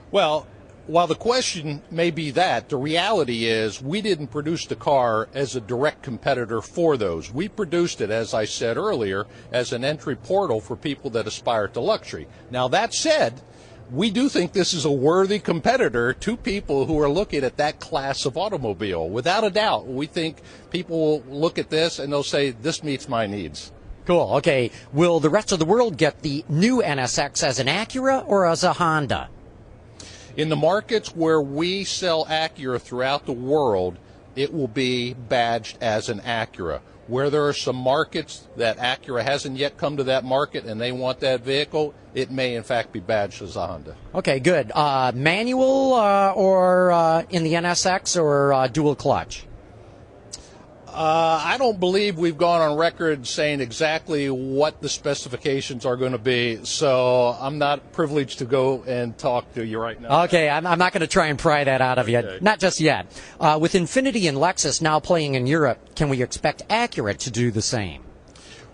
S20: Well, while the question may be that, the reality is we didn't produce the car as a direct competitor for those. We produced it, as I said earlier, as an entry portal for people that aspire to luxury. Now, that said, we do think this is a worthy competitor to people who are looking at that class of automobile. Without a doubt, we think people will look at this and they'll say, this meets my needs.
S2: Cool. Okay. Will the rest of the world get the new NSX as an Acura or as a Honda?
S20: In the markets where we sell Acura throughout the world, it will be badged as an Acura. Where there are some markets that Acura hasn't yet come to that market and they want that vehicle, it may in fact be badged as a Honda.
S2: Okay, good. Manual or in the NSX or dual clutch?
S20: I don't believe we've gone on record saying exactly what the specifications are going to be, so I'm not privileged to go and talk to you right now.
S2: Okay, I'm not going to try and pry that out of you.
S20: Okay.
S2: Not just yet. With Infiniti and Lexus now playing in Europe, can we expect Acura to do the same?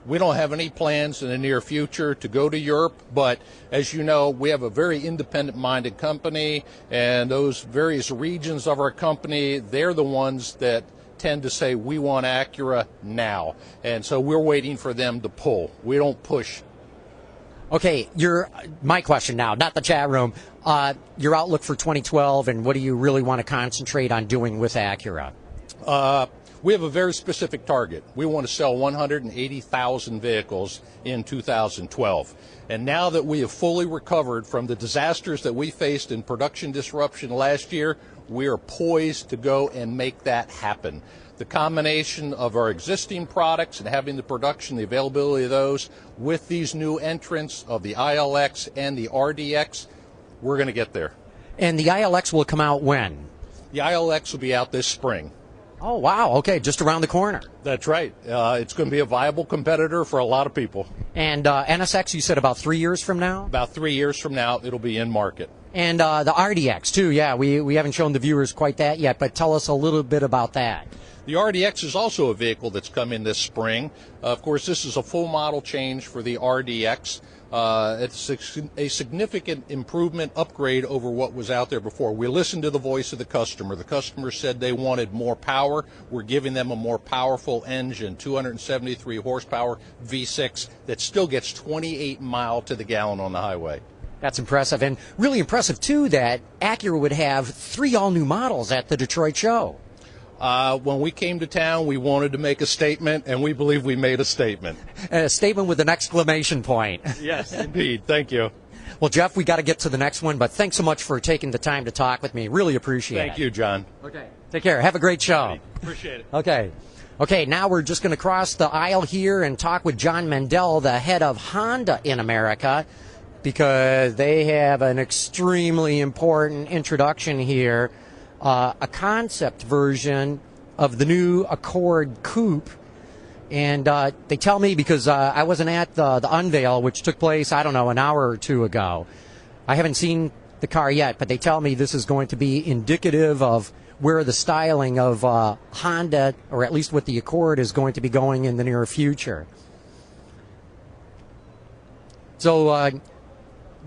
S20: We don't have any plans in the near future to go to Europe, but as you know, we have a very independent-minded company, and those various regions of our company, they're the ones that tend to say we want Acura now, and so we're waiting for them to pull. We don't push.
S2: Okay, my question now, not the chat room. Your outlook for 2012, and what do you really want to concentrate on doing with Acura?
S20: We have a very specific target. We want to sell 180,000 vehicles in 2012. And now that we have fully recovered from the disasters that we faced in production disruption last year, we are poised to go and make that happen. The combination of our existing products and having the production, the availability of those, with these new entrants of the ILX and the RDX, we're going to get there.
S2: And the ILX will come out when?
S20: The ILX will be out this spring.
S2: Oh, wow. Okay, just around the corner.
S20: That's right. It's going to be a viable competitor for a lot of people.
S2: And NSX, you said about 3 years from now?
S20: About 3 years from now, it'll be in market.
S2: And the RDX, too. Yeah, we haven't shown the viewers quite that yet, but tell us a little bit about that.
S20: The RDX is also a vehicle that's coming this spring. Of course, this is a full model change for the RDX. It's a significant improvement, upgrade over what was out there before. We listened to the voice of the customer. The customer said they wanted more power. We're giving them a more powerful engine, 273 horsepower V6 that still gets 28 miles to the gallon on the highway.
S2: That's impressive, and really impressive, too, that Acura would have 3 all-new models at the Detroit show.
S20: When we came to town, we wanted to make a statement, and we believe we made a statement.
S2: A statement with an exclamation point.
S20: Yes, indeed. Thank you.
S2: Well, Jeff, we got to get to the next one, but thanks so much for taking the time to talk with me. Really appreciate it.
S20: Thank you, John.
S2: Okay. Take care. Have a great show.
S20: Appreciate it.
S2: Okay, now we're just going to cross the aisle here and talk with John Mendel, the head of Honda in America, because they have an extremely important introduction here, a concept version of the new Accord Coupe. And they tell me, because I wasn't at the unveil, which took place, I don't know, an hour or two ago. I haven't seen the car yet, but they tell me this is going to be indicative of where the styling of Honda, or at least what the Accord, is going to be going in the near future. So,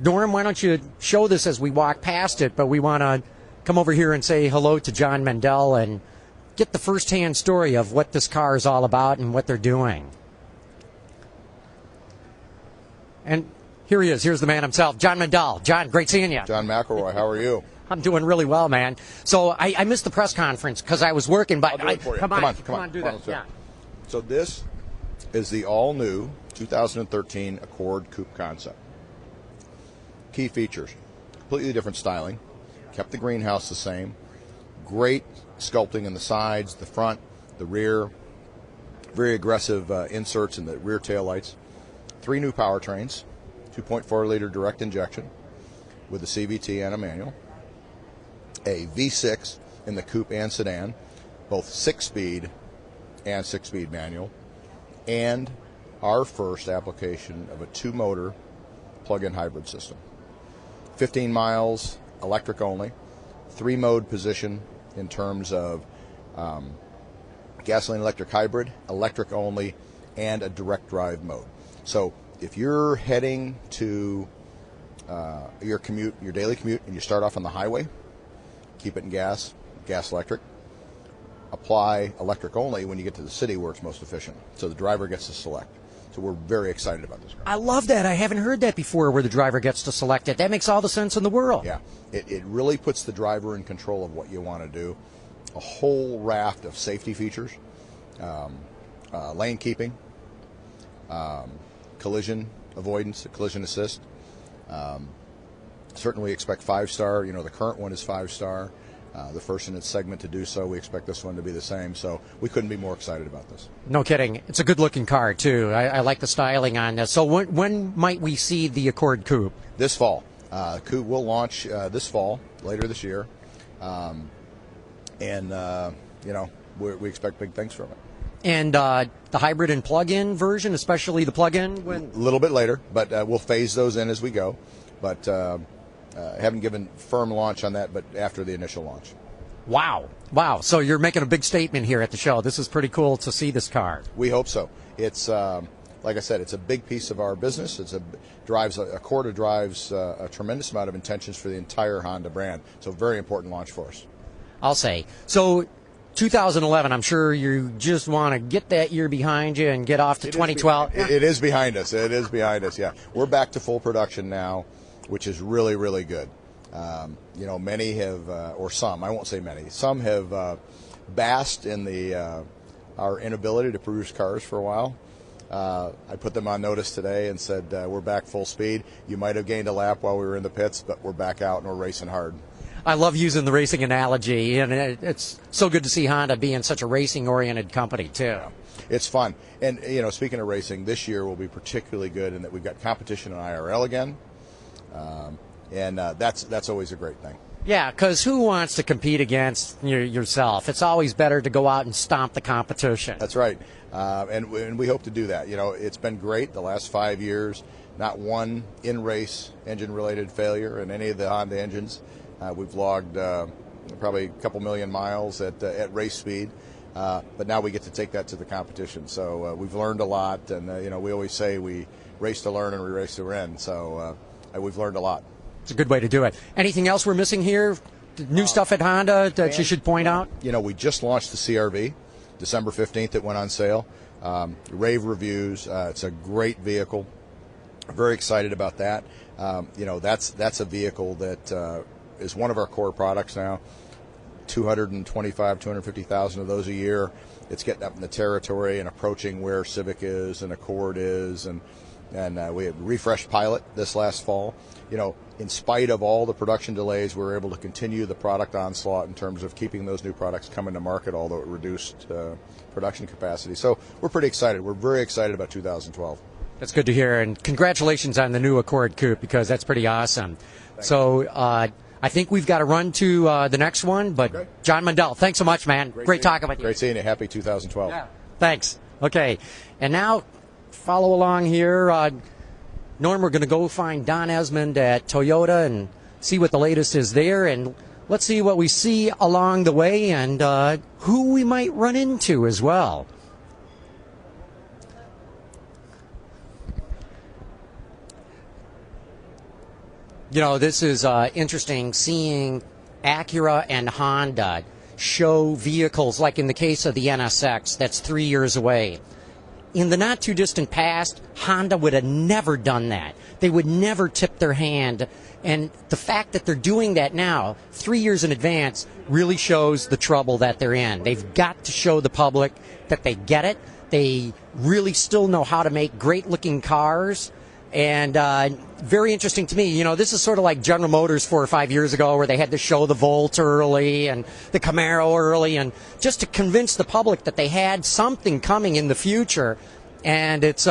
S2: Norm, why don't you show this as we walk past it, but we want to come over here and say hello to John Mendel and get the first-hand story of what this car is all about and what they're doing. And here he is. Here's the man himself, John Mendel. John, great seeing you.
S21: John McElroy, how are you?
S2: I'm doing really well, man. So I missed the press conference because I was working, but
S21: I'll do it for you.
S2: Come on, do that.
S21: Let's do it. So this is the all-new 2013 Accord Coupe concept. Key features: completely different styling, kept the greenhouse the same, great sculpting in the sides, the front, the rear, very aggressive inserts in the rear taillights, 3 new powertrains, 2.4-liter direct injection with a CVT and a manual, a V6 in the coupe and sedan, both 6-speed and 6-speed manual, and our first application of a 2-motor plug-in hybrid system. 15 miles, electric only, 3-mode position in terms of gasoline electric hybrid, electric only, and a direct drive mode. So if you're heading to your commute, your daily commute, and you start off on the highway, keep it in gas electric, apply electric only when you get to the city where it's most efficient. So the driver gets to select. So we're very excited about this car.
S2: I love that. I haven't heard that before, where the driver gets to select it. That makes all the sense in the world.
S21: Yeah, it really puts the driver in control of what you want to do. A whole raft of safety features, lane keeping, collision avoidance, collision assist. Certainly we expect 5-star. You know, the current one is 5-star. The first in its segment to do so. We expect this one to be the same. So we couldn't be more excited about this.
S2: No kidding. It's a good-looking car, too. I like the styling on this. So when might we see the Accord Coupe?
S21: This fall. Coupe will launch this fall, later this year. You know, we expect big things from it.
S2: And the hybrid and plug-in version, especially the plug-in?
S21: A little bit later, but we'll phase those in as we go. But haven't given firm launch on that, but after the initial launch.
S2: Wow. So you're making a big statement here at the show. This is pretty cool to see this car.
S21: We hope so. It's, like I said, it's a big piece of our business. Accord drives a tremendous amount of intentions for the entire Honda brand. So very important launch for us.
S2: I'll say. So 2011, I'm sure you just want to get that year behind you and get off to 2012.
S21: It is behind us. It is behind us, yeah. We're back to full production now, which is really, really good. You know, many have, or some, I won't say many, some have basked in our inability to produce cars for a while. I put them on notice today and said, we're back full speed. You might have gained a lap while we were in the pits, but we're back out and we're racing hard.
S2: I love using the racing analogy, and it's so good to see Honda being such a racing-oriented company, too.
S21: It's fun. And, you know, speaking of racing, this year will be particularly good in that we've got competition in IRL again, and that's always a great thing.
S2: Yeah, because who wants to compete against yourself? It's always better to go out and stomp the competition.
S21: That's right, and we hope to do that. You know, it's been great the last 5 years. Not one in-race engine-related failure in any of the Honda engines. We've logged probably a couple million miles at race speed, but now we get to take that to the competition. So we've learned a lot, and you know, we always say we race to learn and we race to win. So we've learned a lot.
S2: It's a good way to do it. Anything else we're missing here? New stuff at Honda that you should point out?
S21: You know, we just launched the CR-V, December 15th. It went on sale. Rave reviews. It's a great vehicle. Very excited about that. You know, that's a vehicle that is one of our core products now. 250,000 of those a year. It's getting up in the territory and approaching where Civic is and Accord is, and we had refreshed Pilot this last fall. You know, in spite of all the production delays, we were able to continue the product onslaught in terms of keeping those new products coming to market, although it reduced production capacity. So we're pretty excited. We're very excited about 2012.
S2: That's good to hear, and congratulations on the new Accord Coupe, because that's pretty awesome. Thanks. So I think we've got to run to the next one, but okay. John Mundell, thanks so much, man. Great talking with you.
S21: Great seeing you. Happy 2012.
S2: Yeah. Thanks. Okay, and now follow along here. Norm, we're going to go find Don Esmond at Toyota and see what the latest is there, and let's see what we see along the way and who we might run into as well. You know, this is interesting, seeing Acura and Honda show vehicles, like in the case of the NSX, that's 3 years away. In the not-too-distant past, Honda would have never done that. They would never tip their hand. And the fact that they're doing that now, 3 years in advance, really shows the trouble that they're in. They've got to show the public that they get it. They really still know how to make great-looking cars. And very interesting to me, you know, this is sort of like General Motors 4 or 5 years ago, where they had to show the Volt early and the Camaro early, and just to convince the public that they had something coming in the future. And it's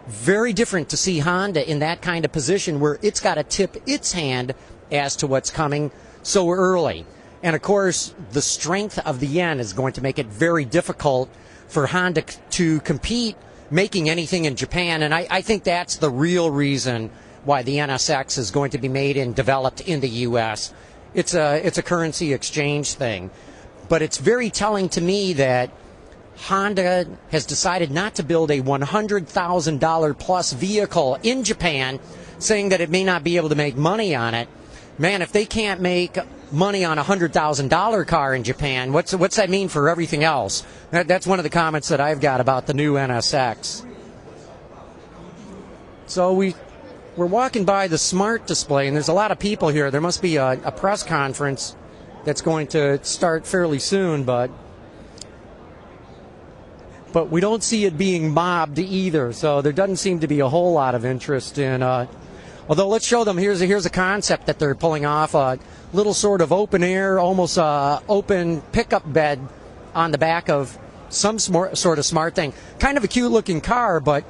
S2: very different to see Honda in that kind of position where it's got to tip its hand as to what's coming so early. And of course, the strength of the yen is going to make it very difficult for Honda to compete making anything in Japan. And I think that's the real reason why the NSX is going to be made and developed in the U.S. It's a currency exchange thing. But it's very telling to me that Honda has decided not to build a $100,000 plus vehicle in Japan, saying that it may not be able to make money on it. Man, if they can't make money on a $100,000 car in Japan, what's that mean for everything else? That's one of the comments that I've got about the new NSX. So we're walking by the Smart display, and there's a lot of people here. There must be a press conference that's going to start fairly soon, but we don't see it being mobbed either. So there doesn't seem to be a whole lot of interest in. Although let's show them. Here's a concept that they're pulling off, a little sort of open air, almost open pickup bed on the back of some sort of Smart thing. Kind of a cute looking car, but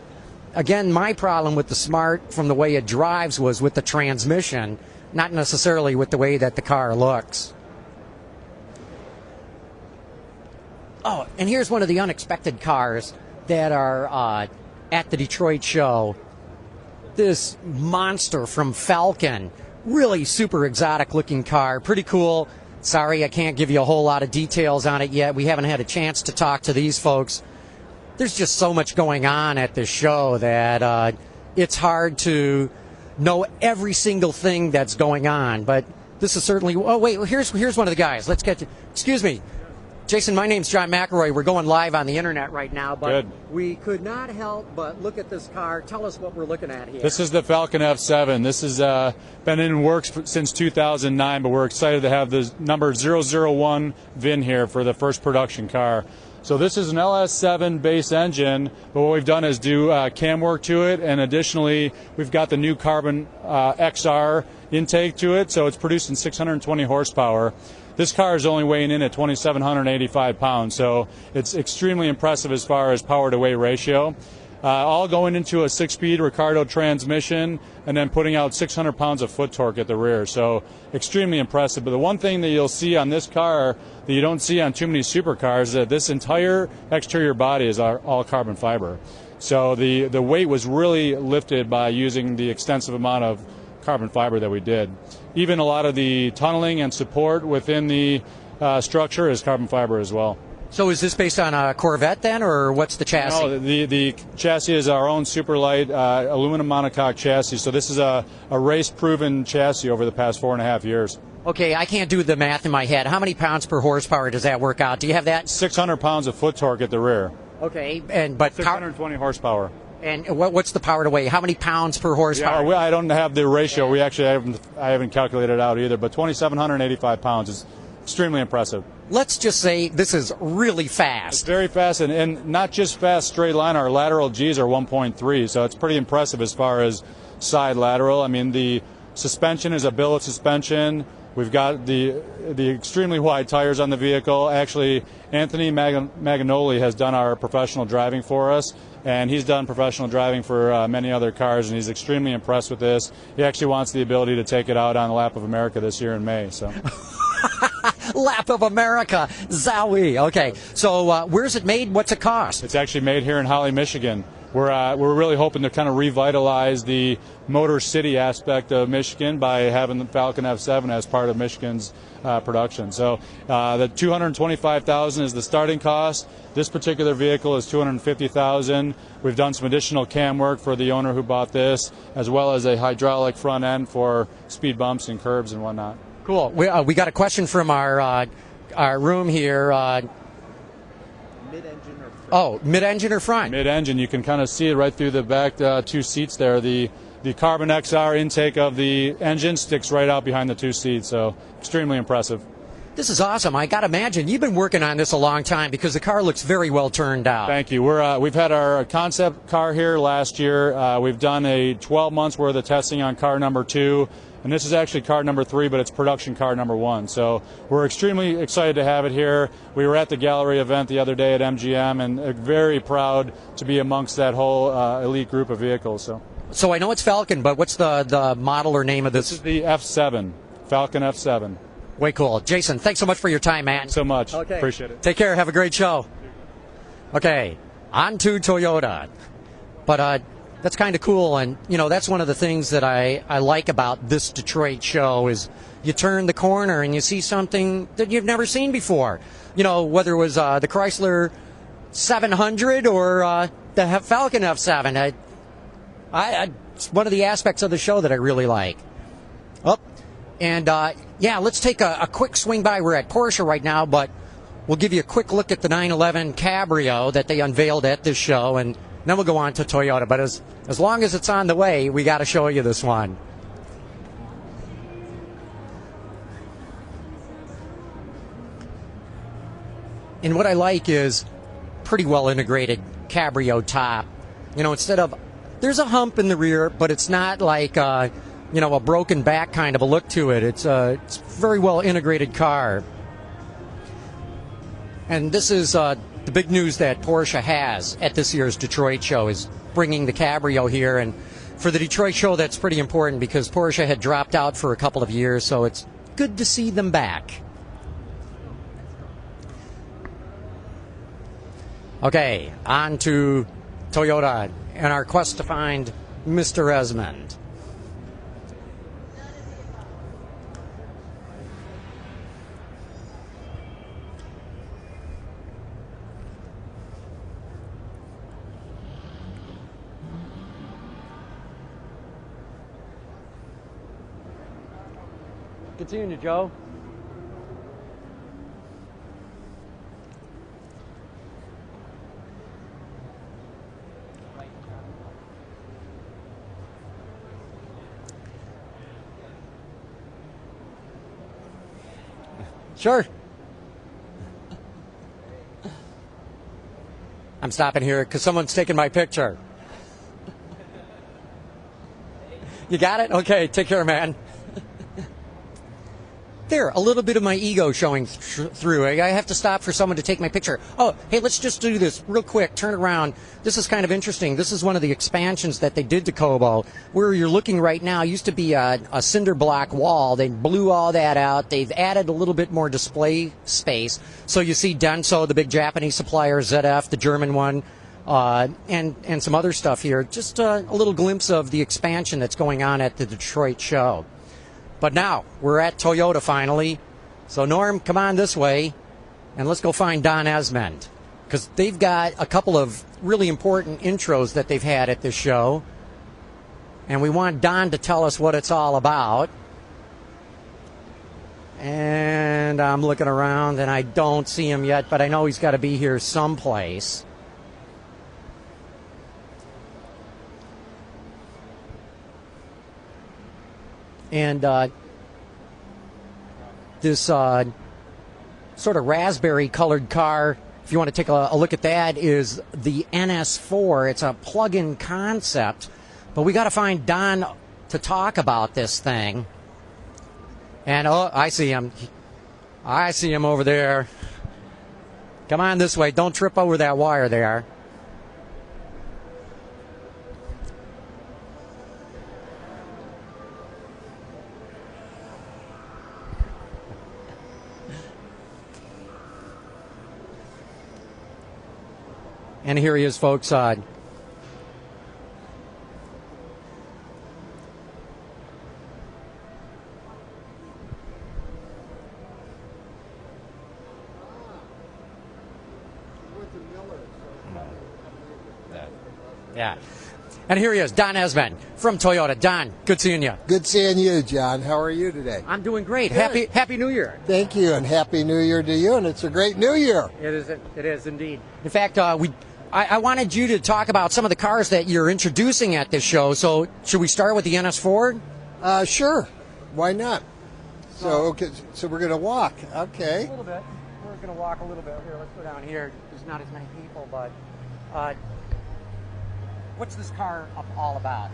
S2: again, my problem with the Smart from the way it drives was with the transmission, not necessarily with the way that the car looks. Oh, and here's one of the unexpected cars that are at the Detroit show. This monster from Falcon. Really super exotic looking car. Pretty cool. Sorry, I can't give you a whole lot of details on it yet. We haven't had a chance to talk to these folks. There's just so much going on at this show that it's hard to know every single thing that's going on. But this is certainly... Oh, wait, here's one of the guys. Let's get to... Excuse me. Jason, my name's John McElroy. We're going live on the internet right now, but we could not help but look at this car. Tell us what we're looking at here.
S9: This is the Falcon F7. This has been in works since 2009, but we're excited to have the number 001 VIN here for the first production car. So this is an LS7 base engine, but what we've done is do cam work to it, and additionally, we've got the new carbon XR intake to it, so it's producing 620 horsepower. This car is only weighing in at 2,785 pounds, so it's extremely impressive as far as power-to-weight ratio. All going into a 6-speed Ricardo transmission and then putting out 600 pounds of foot torque at the rear, so extremely impressive. But the one thing that you'll see on this car that you don't see on too many supercars is that this entire exterior body is all carbon fiber. So the weight was really lifted by using the extensive amount of carbon fiber that we did. Even a lot of the tunneling and support within the structure is carbon fiber as well.
S2: So is this based on a Corvette then, or what's the chassis?
S9: No, the chassis is our own super light aluminum monocoque chassis. So this is a race-proven chassis over the past 4.5 years.
S2: Okay, I can't do the math in my head. How many pounds per horsepower does that work out? Do you have that?
S9: 600 pounds of foot torque at the rear.
S2: Okay, but
S9: 620 horsepower.
S2: And what's the power to weight? How many pounds per horsepower?
S9: Yeah, I don't have the ratio. We actually I haven't calculated it out either. But 2,785 pounds is extremely impressive.
S2: Let's just say this is really fast.
S9: It's very fast, and not just fast straight line. Our lateral Gs are 1.3, so it's pretty impressive as far as side lateral. I mean, the suspension is a billet suspension. We've got the extremely wide tires on the vehicle. Actually, Anthony Maganoli has done our professional driving for us, and he's done professional driving for many other cars, and he's extremely impressed with this. He actually wants the ability to take it out on the Lap of America this year in May. So.
S2: Lap of America, Zowie. Okay, so where's it made? What's it cost?
S9: It's actually made here in Holly, Michigan. We're really hoping to kind of revitalize the Motor City aspect of Michigan by having the Falcon F7 as part of Michigan's production. So the $225,000 is the starting cost. This particular vehicle is $250,000. We've done some additional cam work for the owner who bought this, as well as a hydraulic front end for speed bumps and curbs and whatnot.
S2: Cool. We got a question from our room here.
S12: Mid-engine or front?
S2: Oh, mid-engine or front?
S9: Mid-engine. You can kind of see it right through the back two seats there. The carbon XR intake of the engine sticks right out behind the two seats, so extremely impressive.
S2: This is awesome. I got to imagine you've been working on this a long time because the car looks very well turned out.
S9: Thank you. We've had our concept car here last year. We've done a 12 months worth of testing on car number 2. And this is actually car number 3, but it's production car number 1. So we're extremely excited to have it here. We were at the gallery event the other day at MGM and very proud to be amongst that whole elite group of vehicles.
S2: So I know it's Falcon, but what's the model or name of this?
S9: This is the F7, Falcon F7.
S2: Way cool. Jason, thanks so much for your time, man.
S9: Thanks so much.
S2: Okay.
S9: Appreciate it.
S2: Take care. Have a great show. Okay, on to Toyota. But that's kind of cool, and that's one of the things that I like about this Detroit show is you turn the corner and you see something that you've never seen before. Whether it was the Chrysler 700 or the Falcon F7. It's one of the aspects of the show that I really like. Let's take a quick swing by. We're at Porsche right now, but we'll give you a quick look at the 911 Cabrio that they unveiled at this show, and then we'll go on to Toyota. But as long as it's on the way, we got to show you this one. And what I like is pretty well integrated Cabrio top. Instead of, there's a hump in the rear, but it's not like a broken back kind of a look to it. It's a very well integrated car. And this is the big news that Porsche has at this year's Detroit show is bringing the Cabrio here. And for the Detroit show, that's pretty important because Porsche had dropped out for a couple of years, so it's good to see them back. Okay, on to Toyota and our quest to find Mr. Esmond. Continue, Joe. Sure. I'm stopping here because someone's taking my picture. You got it? Okay, take care, man. There, a little bit of my ego showing through. I have to stop for someone to take my picture. Oh, hey, let's just do this real quick. Turn around. This is kind of interesting. This is one of the expansions that they did to Kobo. Where you're looking right now used to be a cinder block wall. They blew all that out. They've added a little bit more display space. So you see Denso, the big Japanese supplier, ZF, the German one, and some other stuff here. Just a little glimpse of the expansion that's going on at the Detroit show. But now, we're at Toyota finally. So, Norm, come on this way, and let's go find Don Esmond. Because they've got a couple of really important intros that they've had at this show. And we want Don to tell us what it's all about. And I'm looking around, and I don't see him yet, but I know he's got to be here someplace. And this sort of raspberry-colored car, if you want to take a look at that, is the NS4. It's a plug-in concept. But we got to find Don to talk about this thing. And, oh, I see him. I see him over there. Come on this way. Don't trip over that wire there. And here he is, folks. Yeah. And here he is, Don Esmond from Toyota. Don, good seeing you.
S3: Good seeing you, John. How are you today?
S2: I'm doing great.
S3: Good.
S2: Happy New Year.
S3: Thank you, and Happy New Year to you, and it's a great New Year.
S2: It is indeed. In fact, I wanted you to talk about some of the cars that you're introducing at this show. So should we start with the NS4?
S3: Sure. Why not? So we're going to walk. Okay.
S2: A little bit. We're going to walk a little bit. Here, let's go down here. There's not as many people, but what's this car all about?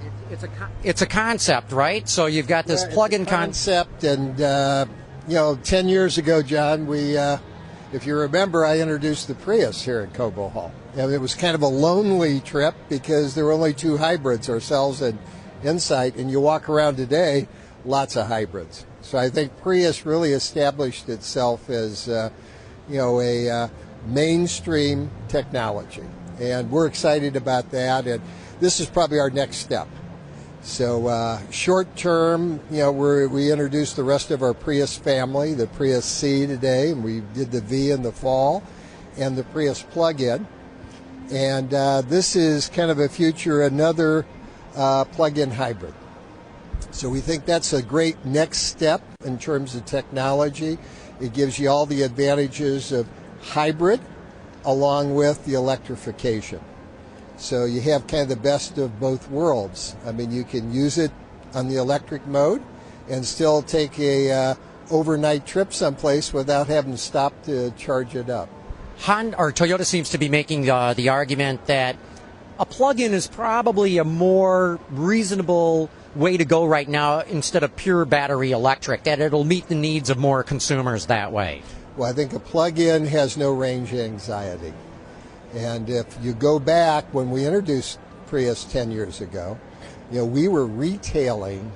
S2: It's a concept, right? So you've got this plug-in
S3: concept, and 10 years ago, John, we, if you remember, I introduced the Prius here at Cobo Hall. And it was kind of a lonely trip because there were only two hybrids, ourselves and Insight, and you walk around today, lots of hybrids. So I think Prius really established itself as a mainstream technology, and we're excited about that. And this is probably our next step. So short term, we introduced the rest of our Prius family, the Prius C today, and we did the V in the fall, and the Prius plug-in. And this is kind of a future, another plug-in hybrid. So we think that's a great next step in terms of technology. It gives you all the advantages of hybrid along with the electrification. So you have kind of the best of both worlds. I mean, you can use it on the electric mode and still take a overnight trip someplace without having to stop to charge it up.
S2: Toyota seems to be making the argument that a plug-in is probably a more reasonable way to go right now instead of pure battery electric, that it'll meet the needs of more consumers that way.
S3: Well, I think a plug-in has no range anxiety. And if you go back when we introduced Prius 10 years ago, we were retailing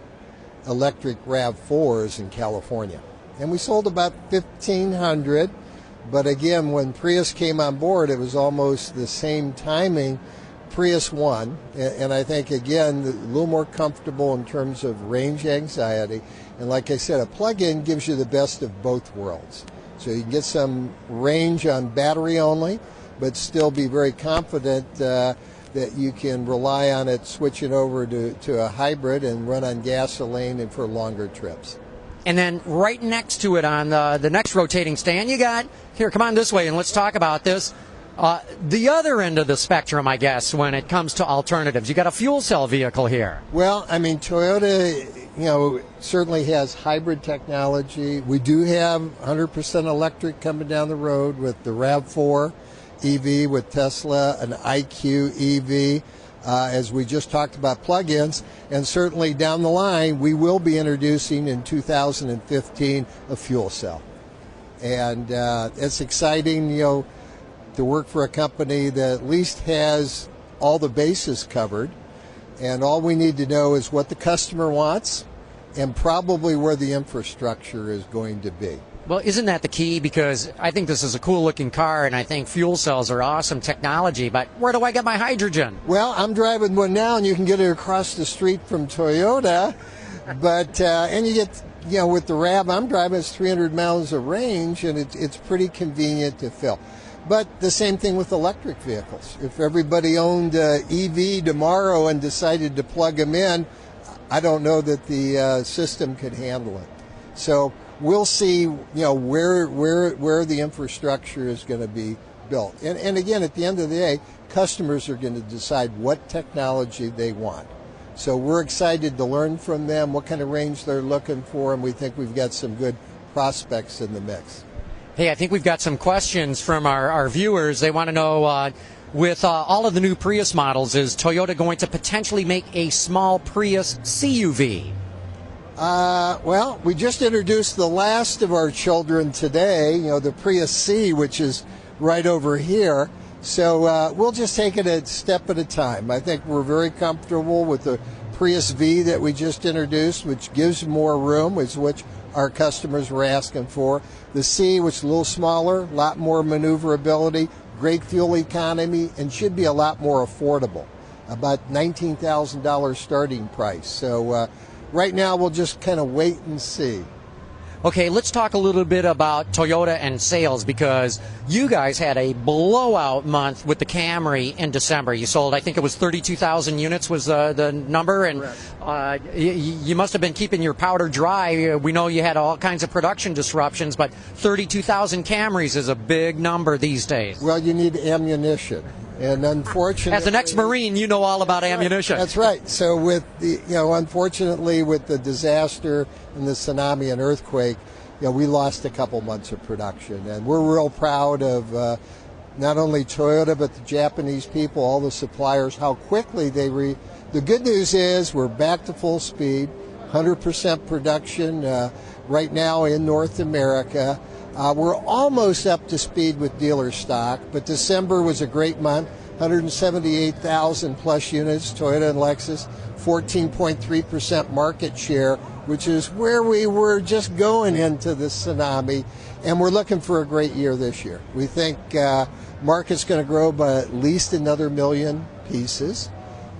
S3: electric RAV4s in California. And we sold about 1,500. But again, when Prius came on board, it was almost the same timing. Prius won. And I think, again, a little more comfortable in terms of range anxiety. And like I said, a plug-in gives you the best of both worlds. So you can get some range on battery only, but still be very confident that you can rely on it switching over to a hybrid and run on gasoline and for longer trips.
S2: And then right next to it on the next rotating stand, you got, here, come on this way and let's talk about this. The other end of the spectrum, I guess, when it comes to alternatives. You got a fuel cell vehicle here.
S3: Well, I mean, Toyota, certainly has hybrid technology. We do have 100% electric coming down the road with the RAV4 EV with Tesla, an IQ EV, as we just talked about plug-ins, and certainly down the line we will be introducing in 2015 a fuel cell. And it's exciting, to work for a company that at least has all the bases covered, and all we need to know is what the customer wants and probably where the infrastructure is going to be.
S2: Well, isn't that the key? Because I think this is a cool-looking car, and I think fuel cells are awesome technology, but where do I get my hydrogen?
S3: Well, I'm driving one now, and you can get it across the street from Toyota, but and you get, with the RAV I'm driving, it's 300 miles of range, and it's pretty convenient to fill. But the same thing with electric vehicles. If everybody owned EV tomorrow and decided to plug them in, I don't know that the system could handle it. So we'll see, where the infrastructure is going to be built. And again, at the end of the day, customers are going to decide what technology they want. So we're excited to learn from them what kind of range they're looking for, and we think we've got some good prospects in the mix.
S2: Hey, I think we've got some questions from our viewers. They want to know, with all of the new Prius models, is Toyota going to potentially make a small Prius CUV?
S3: Well, we just introduced the last of our children today, the Prius C, which is right over here. So we'll just take it a step at a time. I think we're very comfortable with the Prius V that we just introduced, which gives more room, which our customers were asking for. The C, which is a little smaller, a lot more maneuverability, great fuel economy, and should be a lot more affordable, about $19,000 starting price. So right now we'll just kind of wait and see.
S2: Okay, let's talk a little bit about Toyota and sales, because you guys had a blowout month with the Camry in December. You sold, I think it was 32,000 units was the number, and you must have been keeping your powder dry. We know you had all kinds of production disruptions, but 32,000 Camrys is a big number these days.
S3: Well, you need ammunition. And unfortunately,
S2: as an ex-Marine, you know all about ammunition.
S3: That's right. So with the, unfortunately, with the disaster and the tsunami and earthquake, we lost a couple months of production, and we're real proud of not only Toyota but the Japanese people, all the suppliers, how quickly they The good news is we're back to full speed, 100% production right now in North America. We're almost up to speed with dealer stock, but December was a great month, 178,000 plus units, Toyota and Lexus, 14.3% market share which is where we were just going into the tsunami, and we're looking for a great year this year. We think market's going to grow by at least another 1 million pieces.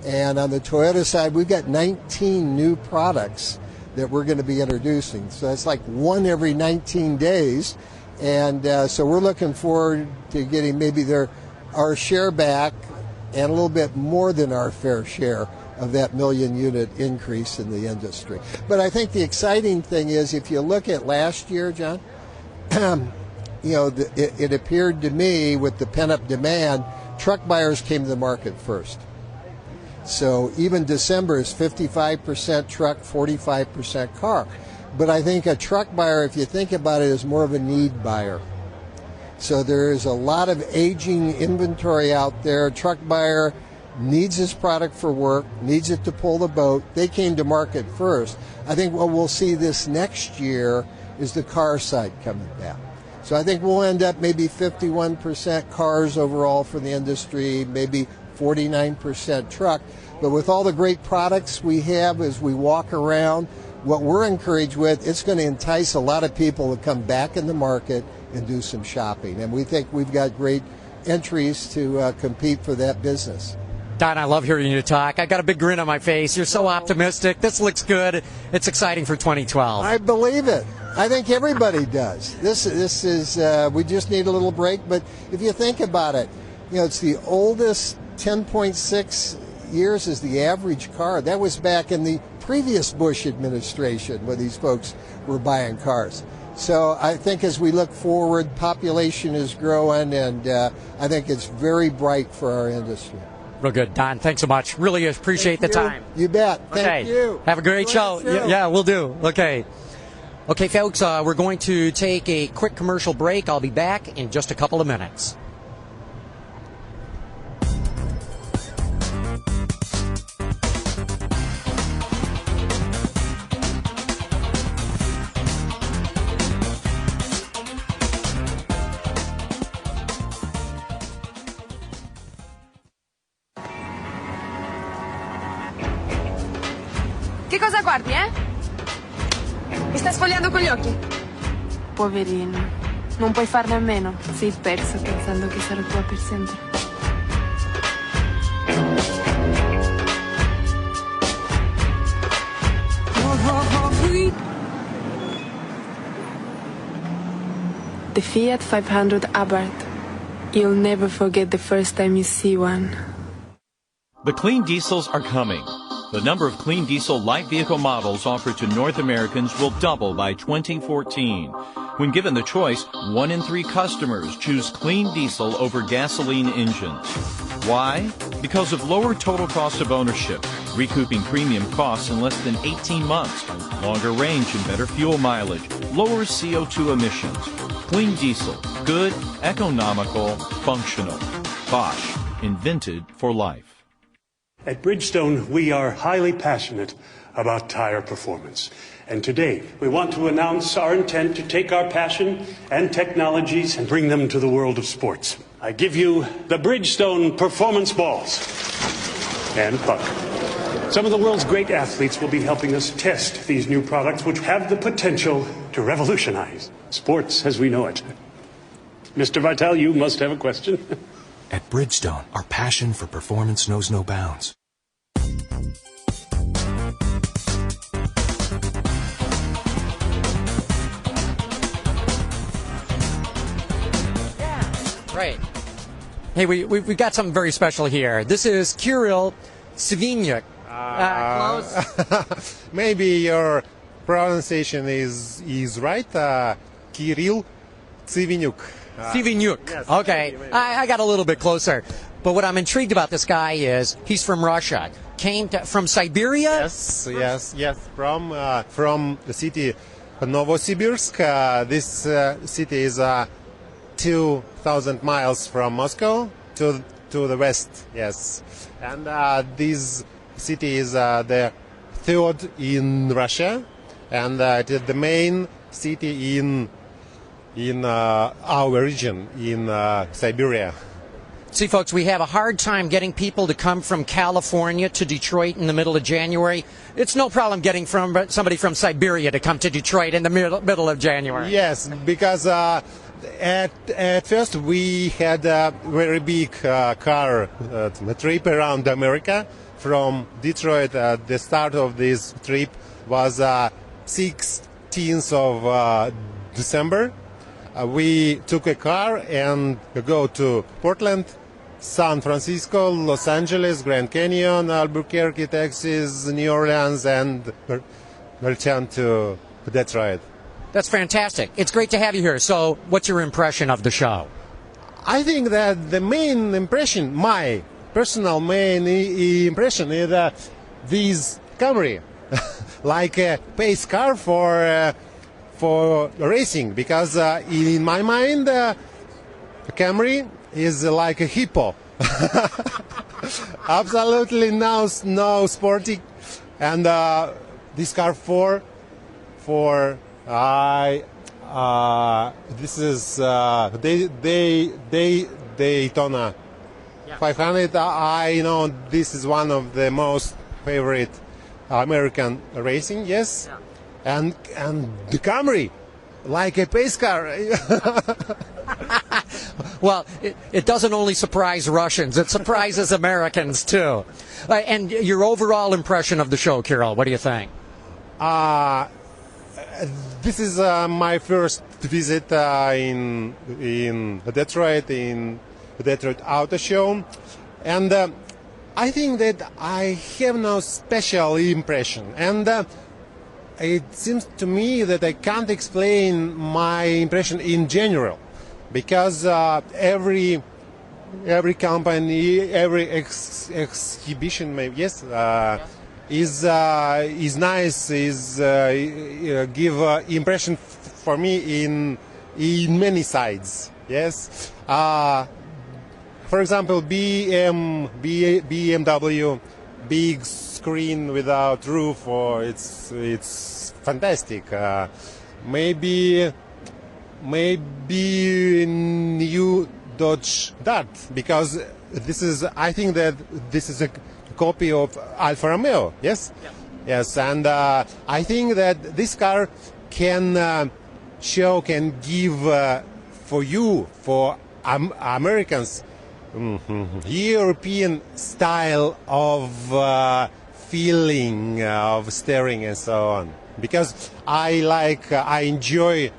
S3: And on the Toyota side, we've got 19 new products that we're going to be introducing. So that's like one every 19 days. And so we're looking forward to getting maybe our share back and a little bit more than our fair share of that 1 million unit increase in the industry. But I think the exciting thing is, if you look at last year, John, it appeared to me with the pent-up demand, truck buyers came to the market first. So even December is 55% truck, 45% car. But I think a truck buyer, if you think about it, is more of a need buyer. So there is a lot of aging inventory out there. A truck buyer needs this product for work, needs it to pull the boat. They came to market first. I think what we'll see this next year is the car side coming back. So I think we'll end up maybe 51% cars overall for the industry, maybe 49% truck. But with all the great products we have as we walk around, what we're encouraged with, it's going to entice a lot of people to come back in the market and do some shopping. And we think we've got great entries to compete for that business.
S2: Don, I love hearing you talk. I got a big grin on my face. You're so optimistic. This looks good. It's exciting for 2012.
S3: I believe it. I think everybody does. This is we just need a little break. But if you think about it, it's the oldest 10.6 years is the average car. That was back in the previous Bush administration when these folks were buying cars. So I think as we look forward, population is growing, and I think it's very bright for our industry.
S2: Real good. Don, thanks so much. Really appreciate the time.
S3: You bet.
S2: Okay.
S3: Thank you.
S2: Have a great show. Yeah, we'll do. Okay. Okay, folks, we're going to take a quick commercial break. I'll be back in just a couple of minutes.
S4: Che cosa guardi, eh? Mi stai sfogliando con gli occhi? Poverino, non puoi farne a meno. Sei perso pensando che sarò tua per sempre. The Fiat 500 Abarth. You'll never forget the first time you see one.
S22: The clean diesels are coming. The number of clean diesel light vehicle models offered to North Americans will double by 2014. When given the choice, 1 in 3 customers choose clean diesel over gasoline engines. Why? Because of lower total cost of ownership, recouping premium costs in less than 18 months, longer range and better fuel mileage, lower CO2 emissions. Clean diesel, good, economical, functional. Bosch, invented for life.
S23: At Bridgestone, we are highly passionate about tire performance. And today, we want to announce our intent to take our passion and technologies and bring them to the world of sports. I give you the Bridgestone Performance Balls and puck. Some of the world's great athletes will be helping us test these new products, which have the potential to revolutionize sports as we know it. Mr. Vitale, you must have a question.
S24: At Bridgestone, our passion for performance knows no bounds.
S2: Right. Hey, we've got something very special here. This is Kirill Sivinyuk. Close.
S25: Maybe your pronunciation is right. Kirill Sivinyuk.
S2: Sivinyuk.
S25: Yes,
S2: Okay. I got a little bit closer. But what I'm intrigued about this guy is he's from Russia. From Siberia?
S25: Yes. From the city Novosibirsk. This city is 2,000 miles from Moscow to the west. Yes. And this city is the third in Russia, and it is the main city in our region, in Siberia.
S2: See, folks, we have a hard time getting people to come from California to Detroit in the middle of January. It's no problem getting somebody from Siberia to come to Detroit in the middle of January.
S25: Yes, because at first we had a very big car trip around America from Detroit. The start of this trip was 16th of December. We took a car and go to Portland, San Francisco, Los Angeles, Grand Canyon, Albuquerque, Texas, New Orleans, and return to Detroit.
S2: That's fantastic. It's great to have you here. So, what's your impression of the show?
S25: I think that the main impression, my personal main impression, is that this Camry, like a pace car for racing, because in my mind, Camry is like a hippo. Absolutely no sporty, and this car this is Daytona 500. I know this is one of the most favorite American racing. Yes. And the Camry, like a pace car.
S2: Well, it doesn't only surprise Russians, it surprises Americans too. And your overall impression of the show, Kirill, what do you think?
S25: This is my first visit in Detroit, in the Detroit Auto Show. And I think that I have no special impression. And it seems to me that I can't explain my impression in general, because every company, every exhibition, maybe is nice, give impression for me in many sides. Yes, for example, BMW, big screen without roof, or it's fantastic. Maybe new Dodge Dart, because I think that this is a copy of Alfa Romeo. Yes, yes, and I think that this car can give for Americans, European style of feeling of steering and so on, because I enjoy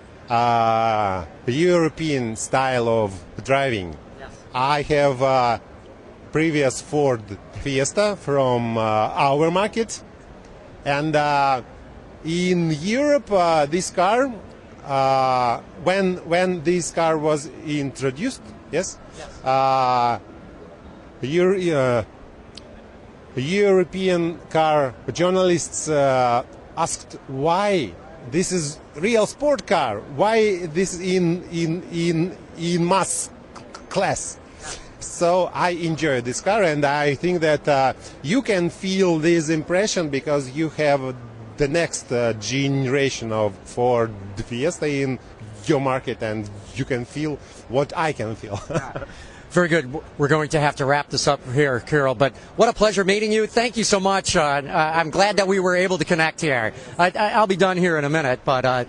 S25: European style of driving. Yes. I have previous Ford Fiesta from our market, and in Europe this car, when this car was introduced, yes. European car journalists asked why this is real sport car, why this in mass class. So I enjoy this car, and I think that you can feel this impression because you have the next generation of Ford Fiesta in your market, and you can feel what I can feel.
S2: Very good. We're going to have to wrap this up here, Kirill, but what a pleasure meeting you. Thank you so much. I'm glad that we were able to connect here. I'll be done here in a minute, but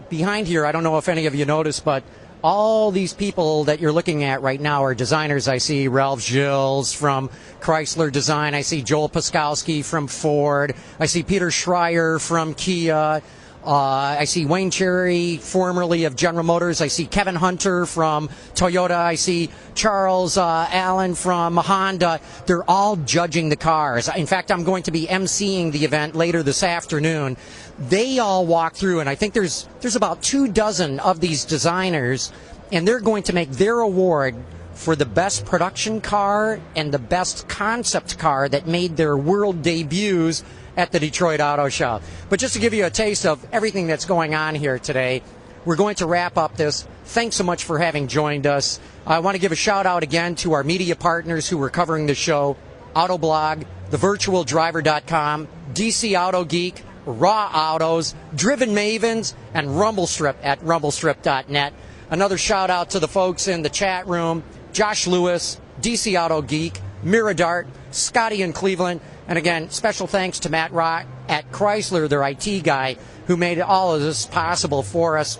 S2: behind here, I don't know if any of you noticed, but all these people that you're looking at right now are designers. I see Ralph Gilles from Chrysler Design. I see Joel Paskowski from Ford. I see Peter Schreier from Kia. I see Wayne Cherry, formerly of General Motors. I see Kevin Hunter from Toyota. I see Charles Allen from Honda. They're all judging the cars. In fact, I'm going to be emceeing the event later this afternoon. They all walk through, and I think there's about 24 of these designers, and they're going to make their award for the best production car and the best concept car that made their world debuts at the Detroit Auto Show. But just to give you a taste of everything that's going on here today, we're going to wrap up this. Thanks so much for having joined us. I want to give a shout out again to our media partners who were covering the show: Autoblog, thevirtualdriver.com, DC Auto Geek, Raw Autos, Driven Mavens, and Rumblestrip at rumblestrip.net. Another shout out to the folks in the chat room, Josh Lewis, DC Auto Geek, Miradart, Scotty in Cleveland, and again, special thanks to Matt Rock at Chrysler, their IT guy, who made all of this possible for us,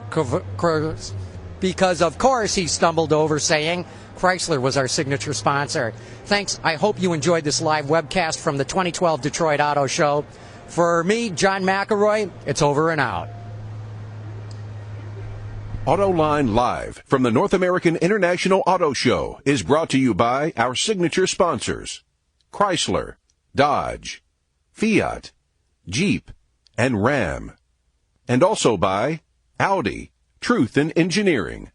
S2: because of course he stumbled over saying Chrysler was our signature sponsor. Thanks. I hope you enjoyed this live webcast from the 2012 Detroit Auto Show. For me, John McElroy, it's over and out.
S1: Autoline Live from the North American International Auto Show is brought to you by our signature sponsors, Chrysler, Dodge, Fiat, Jeep, and Ram. And also by Audi, Truth in Engineering.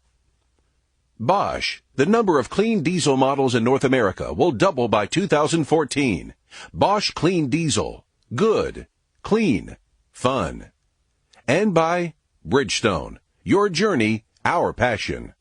S1: Bosch, the number of clean diesel models in North America will double by 2014. Bosch Clean Diesel. Good, clean, fun. And by Bridgestone. Your journey, our passion.